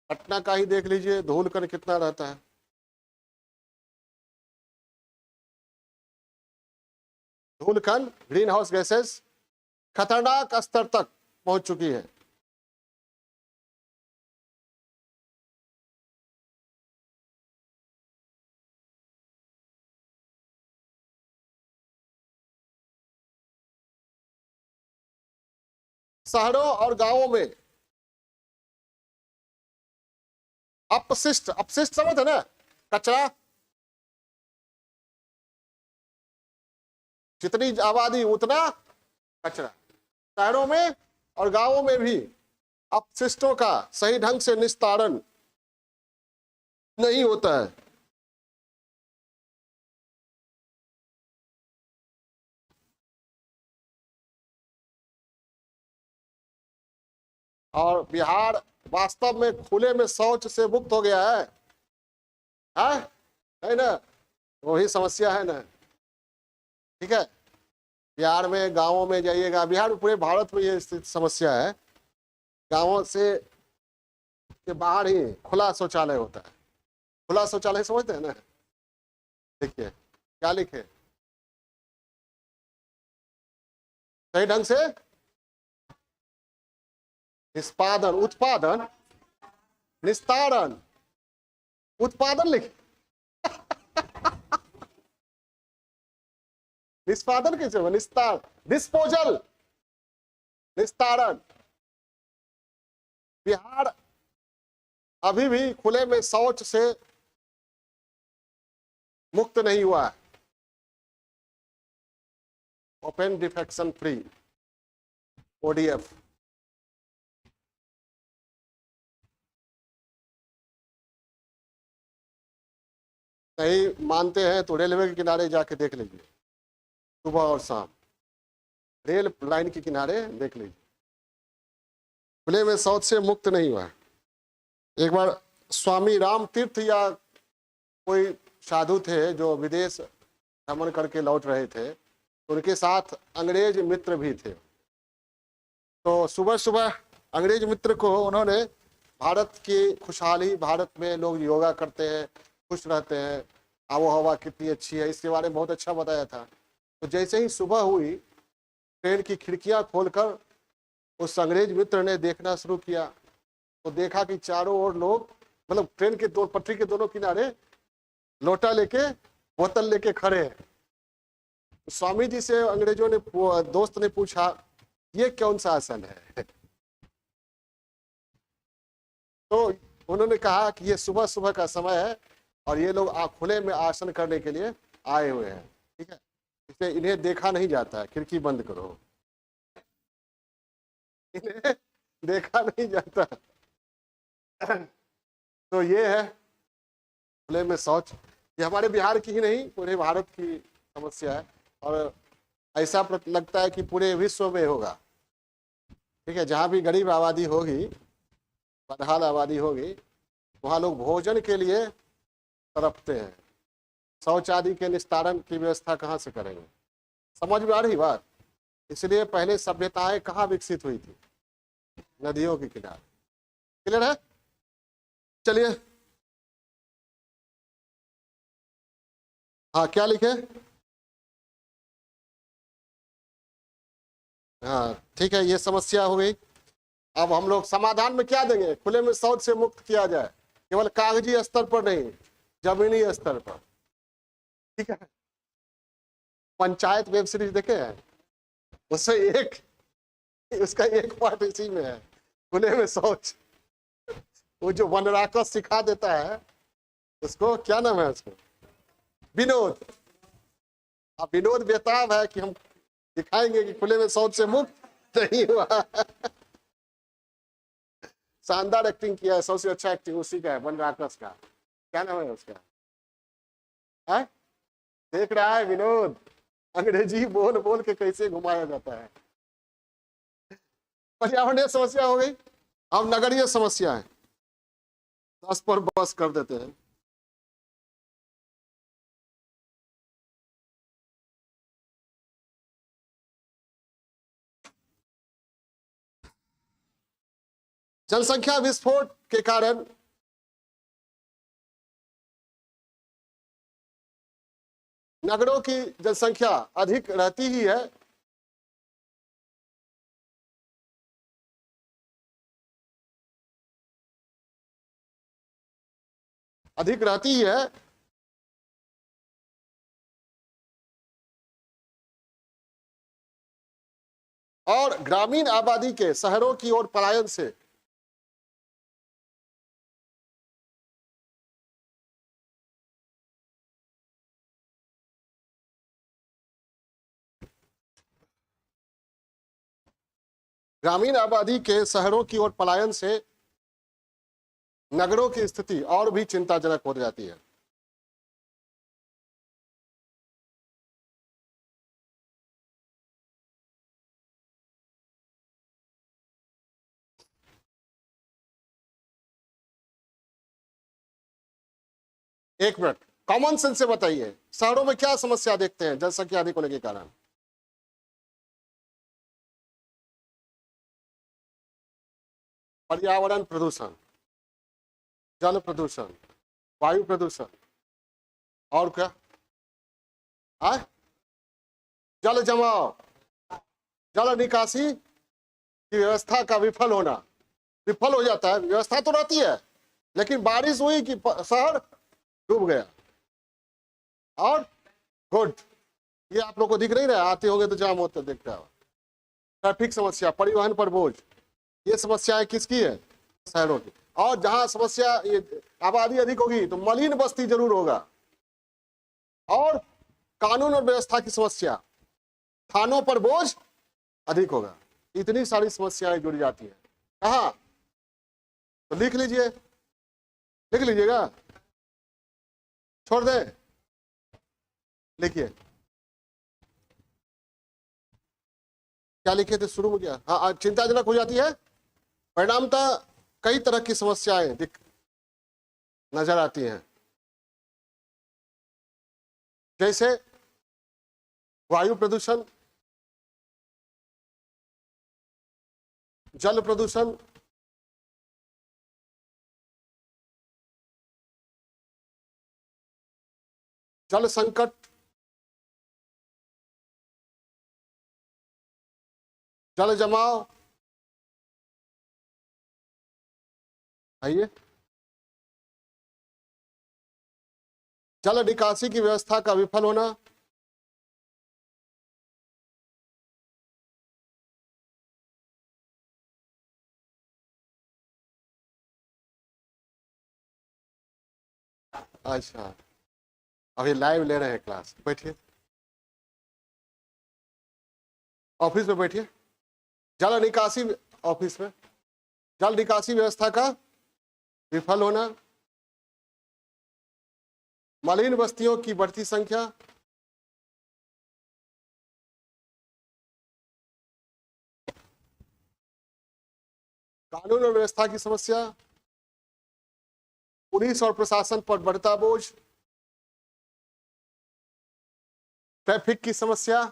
पटना का ही देख लीजिए, धूल कण कितना रहता है। धूल कण, ग्रीन हाउस गैसेस खतरनाक स्तर तक पहुंच चुकी है। शहरों और गांवों में अपशिष्ट, अपशिष्ट समझ है ना, कचरा, जितनी आबादी उतना कचरा। शहरों में और गांवों में भी अपशिष्टों का सही ढंग से निस्तारण नहीं होता है। और बिहार वास्तव में खुले में शौच से मुक्त हो गया है ना? वही समस्या है ना, ठीक है। बिहार में गांवों में जाइएगा, बिहार में पूरे भारत में ये समस्या है, गांवों से के बाहर ही खुला शौचालय होता है। खुला शौचालय समझते हैं ना? देखिए क्या लिखे, सही ढंग से निष्पादन, उत्पादन, निस्तारण, उत्पादन लिखे निष्पादन कैसे हो, निस्तार, डिस्पोजल, निस्तारण। बिहार अभी भी खुले में शौच से मुक्त नहीं हुआ है। Open defection free, ODF. नहीं मानते हैं तो रेलवे के किनारे जाके देख लीजिए, सुबह और शाम रेल लाइन के किनारे देख लीजिए, खुले में शौच से मुक्त नहीं हुआ। एक बार स्वामी राम तीर्थ या कोई साधु थे जो विदेश भ्रमण करके लौट रहे थे, उनके साथ अंग्रेज मित्र भी थे। तो सुबह सुबह अंग्रेज मित्र को उन्होंने भारत की खुशहाली, भारत में लोग योगा करते हैं, खुश रहते हैं, आबो हवा कितनी अच्छी है, इसके बारे में बहुत अच्छा बताया था। तो जैसे ही सुबह हुई, ट्रेन की खिड़कियां खोलकर उस अंग्रेज मित्र ने देखना शुरू किया, तो देखा कि चारों ओर लोग, मतलब ट्रेन के दो पटरी के दोनों किनारे लोटा लेके, बोतल लेके खड़े हैं। स्वामी जी से अंग्रेजों ने, दोस्त ने पूछा ये कौन सा आसन है? तो उन्होंने कहा कि ये सुबह सुबह का समय है और ये लोग खुले में आसन करने के लिए आए हुए हैं, ठीक है, इसलिए इन्हें देखा नहीं जाता है, खिड़की बंद करो, इन्हें देखा नहीं जाता। तो ये है खुले में शौच। ये हमारे बिहार की ही नहीं, पूरे भारत की समस्या है, और ऐसा लगता है कि पूरे विश्व में होगा, ठीक है। जहाँ भी गरीब आबादी होगी, बदहाल आबादी होगी, वहाँ लोग भोजन के लिए तड़पते हैं, शौच आदि के निस्तारण की व्यवस्था कहाँ से करेंगे? समझ में आ रही बात? इसलिए पहले सभ्यताएं कहाँ विकसित हुई थी? नदियों के किनारे। क्लियर है? चलिए, हाँ क्या लिखे? हाँ ठीक है, ये समस्या हो गई। अब हम लोग समाधान में क्या देंगे? खुले में शौच से मुक्त किया जाए, केवल कागजी स्तर पर नहीं, जमीनी स्तर पर, ठीक है। पंचायत वेब सीरीज देखे हैं? उससे उसका एक पार्ट इसी में है, खुले में शौच। वो जो वनराकस सिखा देता है, उसको क्या नाम है उसको? विनोद। अब विनोद बेताब है कि हम दिखाएंगे कि खुले में शौच से मुक्त नहीं हुआ। शानदार एक्टिंग किया है, सबसे अच्छा एक्टिंग उसी का है, वनराकस का। क्या नाम है उसका? है? देख रहा है विनोद, अंग्रेजी बोल बोल के कैसे घुमाया जाता है। पर्यावरणीय समस्या हो गई, अब नगरीय समस्या है। 10 पर बस कर देते हैं। जनसंख्या विस्फोट के कारण नगरों की जनसंख्या अधिक रहती ही है, अधिक रहती ही है, और ग्रामीण आबादी के शहरों की ओर पलायन से ग्रामीण आबादी के शहरों की ओर पलायन से नगरों की स्थिति और भी चिंताजनक हो जाती है। एक मिनट, कॉमन सेंस से बताइए, शहरों में क्या समस्या देखते हैं जनसंख्या अधिक होने के कारण? पर्यावरण प्रदूषण, जल प्रदूषण, वायु प्रदूषण, और क्या? जल जमाव, जल निकासी की व्यवस्था का विफल होना। विफल हो जाता है, व्यवस्था तो रहती है लेकिन बारिश हुई कि शहर डूब गया। और गुड, ये आप लोग को दिख नहीं रहा, आते होंगे तो जाम होते देखता है। ट्रैफिक समस्या, परिवहन पर बोझ, ये समस्याएं किसकी है? शहरों की। और जहां समस्या आबादी अधिक होगी तो मलिन बस्ती जरूर होगा। और कानून और व्यवस्था की समस्या, थानों पर बोझ अधिक होगा। इतनी सारी समस्याएं जुड़ जाती है। कहा? तो लिख लीजिए, लिख लीजिएगा, छोड़ दे, लिखिए। क्या लिखे थे शुरू में? क्या? हाँ, चिंताजनक हो जाती है। परिणामतः कई तरह की समस्याएं नजर आती हैं, जैसे वायु प्रदूषण, जल प्रदूषण, जल संकट, जल जमाव, आइए, जल निकासी की व्यवस्था का विफल होना, अच्छा अभी लाइव ले रहे हैं क्लास, बैठिए, ऑफिस में बैठिए। जल निकासी, ऑफिस में जल निकासी व्यवस्था का विफल होना, मलिन बस्तियों की बढ़ती संख्या, कानून और व्यवस्था की समस्या, पुलिस और प्रशासन पर बढ़ता बोझ, ट्रैफिक की समस्या,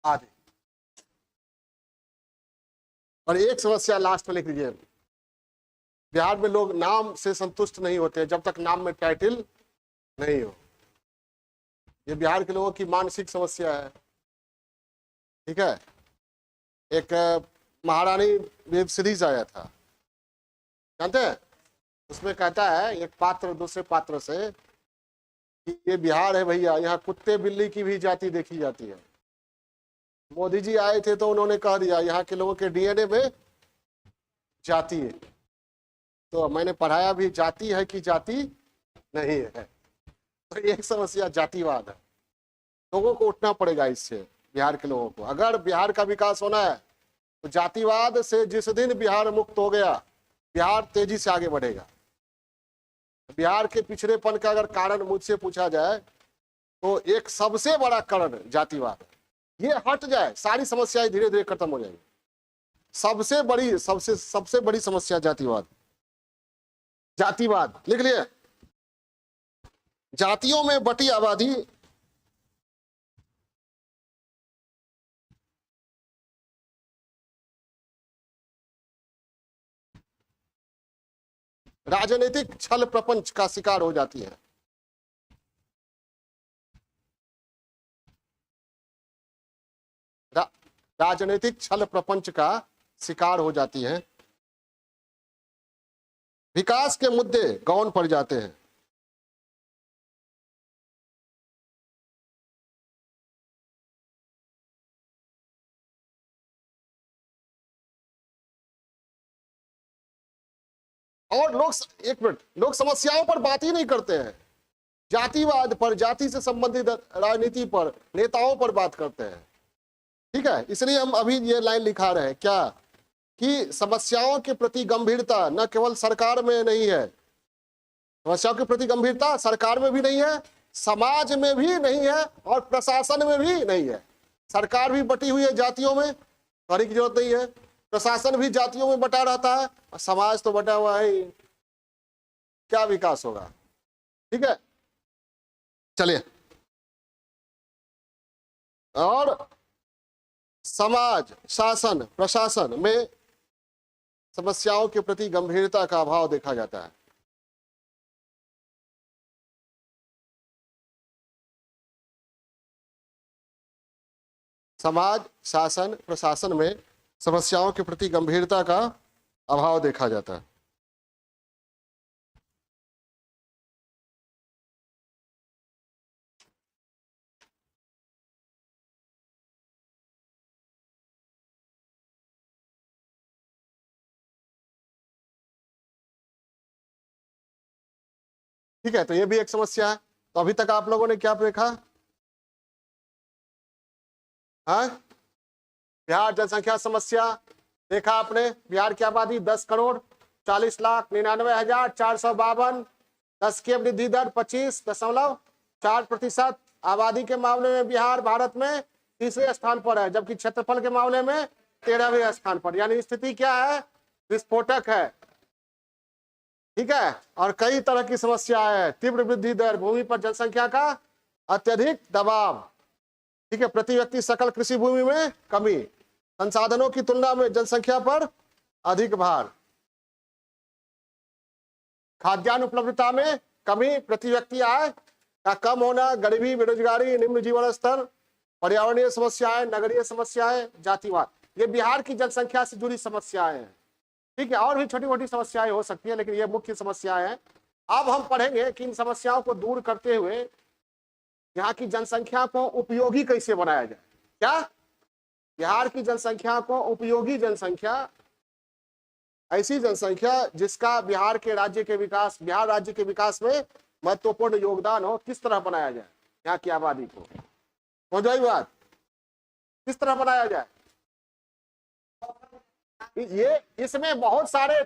आदि। और एक समस्या लास्ट में लिख लीजिए, बिहार में लोग नाम से संतुष्ट नहीं होते जब तक नाम में टाइटल नहीं हो। ये बिहार के लोगों की मानसिक समस्या है। ठीक है, एक महारानी वेब सीरीज आया था, जानते हैं? उसमें कहता है एक पात्र दूसरे पात्र से कि ये बिहार है भैया, यहाँ कुत्ते बिल्ली की भी जाति देखी जाती है। मोदी जी आए थे तो उन्होंने कह दिया यहाँ के लोगों के डीएनए में जाति है। तो मैंने पढ़ाया भी, जाति है कि जाति नहीं है। तो एक समस्या जातिवाद है, लोगों को उठना पड़ेगा इससे। बिहार के लोगों को अगर बिहार का विकास होना है तो जातिवाद से जिस दिन बिहार मुक्त हो गया, बिहार तेजी से आगे बढ़ेगा। बिहार के पिछड़ेपन का अगर कारण मुझसे पूछा जाए तो एक सबसे बड़ा कारण जातिवाद है। ये हट जाए, सारी समस्याएं धीरे धीरे खत्म हो जाएंगी। सबसे बड़ी समस्या जातिवाद। जातिवाद लिख लिए। जातियों में बटी आबादी, राजनीतिक छल प्रपंच का शिकार हो जाती है। राजनीतिक छल प्रपंच का शिकार हो जाती हैं, विकास के मुद्दे गौण पड़ जाते हैं। और लोग, एक मिनट, लोग समस्याओं पर बात ही नहीं करते हैं, जातिवाद पर, जाति से संबंधित राजनीति पर, नेताओं पर बात करते हैं। ठीक है, इसलिए हम अभी ये लाइन लिखा रहे हैं क्या, कि समस्याओं के प्रति गंभीरता न केवल सरकार में नहीं है, समस्याओं के प्रति गंभीरता सरकार में भी नहीं है, समाज में भी नहीं है, और प्रशासन में भी नहीं है। सरकार भी बटी हुई है जातियों में, कहने की जरूरत नहीं है, प्रशासन भी जातियों में बटा रहता है, और समाज तो बटा हुआ है, क्या विकास होगा। ठीक है, चलिए, और समाज, शासन, प्रशासन में समस्याओं के प्रति गंभीरता का अभाव देखा जाता है। समाज, शासन, प्रशासन में समस्याओं के प्रति गंभीरता का अभाव देखा जाता है। ठीक है, तो ये भी एक समस्या है। तो अभी तक आप लोगों ने क्या देखा? हाँ, बिहार जनसंख्या समस्या देखा आपने। बिहार की आबादी 10,40,99,452, 10 की वृद्धि दर 25.4%। आबादी के मामले में बिहार भारत में तीसरे स्थान पर है, जबकि क्षेत्रफल के मामले में 13वें स्थान पर। यानी स्थिति क्या है? विस्फोटक है। ठीक है, और कई तरह की समस्याएं है। तीव्र वृद्धि दर, भूमि पर जनसंख्या का अत्यधिक दबाव। ठीक है, प्रति व्यक्ति सकल कृषि भूमि में कमी, संसाधनों की तुलना में जनसंख्या पर अधिक भार, खाद्यान्न उपलब्धता में कमी, प्रति व्यक्ति आय का कम होना, गरीबी, बेरोजगारी, निम्न जीवन स्तर, पर्यावरणीय समस्याएं, नगरीय समस्याएं, जातिवाद। ये बिहार की जनसंख्या से जुड़ी समस्याएं हैं। ठीक है, और भी छोटी मोटी समस्याएं हो सकती है, लेकिन ये मुख्य समस्याएं हैं। अब हम पढ़ेंगे कि इन समस्याओं को दूर करते हुए यहाँ की जनसंख्या को उपयोगी कैसे बनाया जाए। क्या? बिहार की जनसंख्या को उपयोगी जनसंख्या, ऐसी जनसंख्या जिसका बिहार के राज्य के विकास, बिहार राज्य के विकास में महत्वपूर्ण योगदान हो, किस तरह बनाया जाए यहाँ की आबादी को। हो जाए बात, किस तरह बनाया जाए? ये इसमें बहुत सारे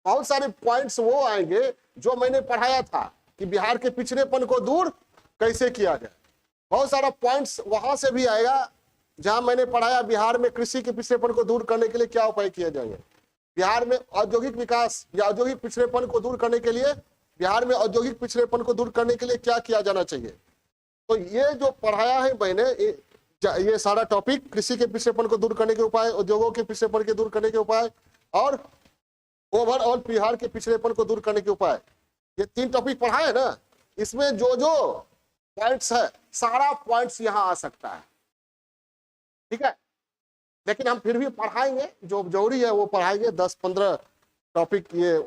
पॉइंट्स वो आएंगे जो मैंने पढ़ाया था कि बिहार के पिछड़ेपन को दूर कैसे किया जाए। बहुत सारा पॉइंट्स वहां से भी आएगा जहां मैंने पढ़ाया बिहार में कृषि के पिछड़ेपन को दूर करने के लिए क्या उपाय किए जाएंगे, बिहार में औद्योगिक विकास या औद्योगिक पिछड़ेपन को दूर करने के लिए, बिहार में औद्योगिक पिछड़ेपन को दूर करने के लिए क्या किया जाना चाहिए। तो ये जो पढ़ाया है मैंने, ये सारा टॉपिक कृषि के पिछड़ेपन को दूर करने के उपाय, उद्योगों के पिछड़ेपन के दूर करने के उपाय, और ओवरऑल बिहार के पिछड़ेपन को दूर करने के उपाय, ये 3 टॉपिक पढ़ा है ना। इसमें जो जो पॉइंट्स है, सारा पॉइंट्स यहाँ आ सकता है। ठीक है, लेकिन हम फिर भी पढ़ाएंगे, जो जरूरी है वो पढ़ाएंगे। 10-15 टॉपिक ये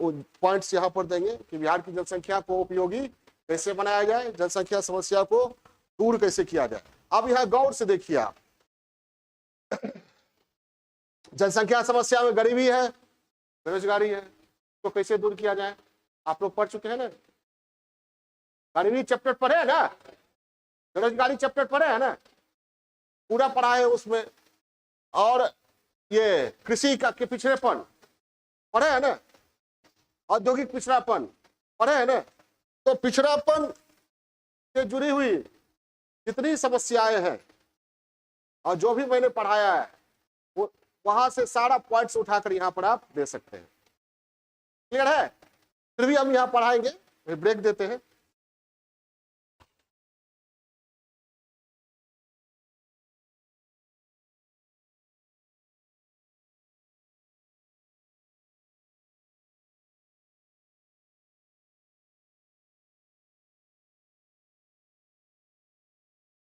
पॉइंट्स यहाँ पर देंगे कि बिहार की जनसंख्या को उपयोगी कैसे बनाया जाए, जनसंख्या समस्या को दूर कैसे किया जाए। अब यह गौर से देखिए आप, जनसंख्या समस्या में गरीबी है, बेरोजगारी है, तो कैसे दूर किया जाए। आप लोग पढ़ चुके हैं ना, गरीबी चैप्टर पढ़े है ना, बेरोजगारी चैप्टर पढ़े है ना, पूरा पढ़ा है उसमें। और ये कृषि का के पिछड़ेपन पढ़े है ना, औद्योगिक पिछड़ापन पढ़े है ना। तो पिछड़ापन से जुड़ी हुई जितनी समस्याएं हैं और जो भी मैंने पढ़ाया है, वो वहां से सारा पॉइंट्स उठाकर यहाँ पर आप दे सकते हैं। क्लियर है? फिर भी हम यहाँ पढ़ाएंगे, ब्रेक देते हैं।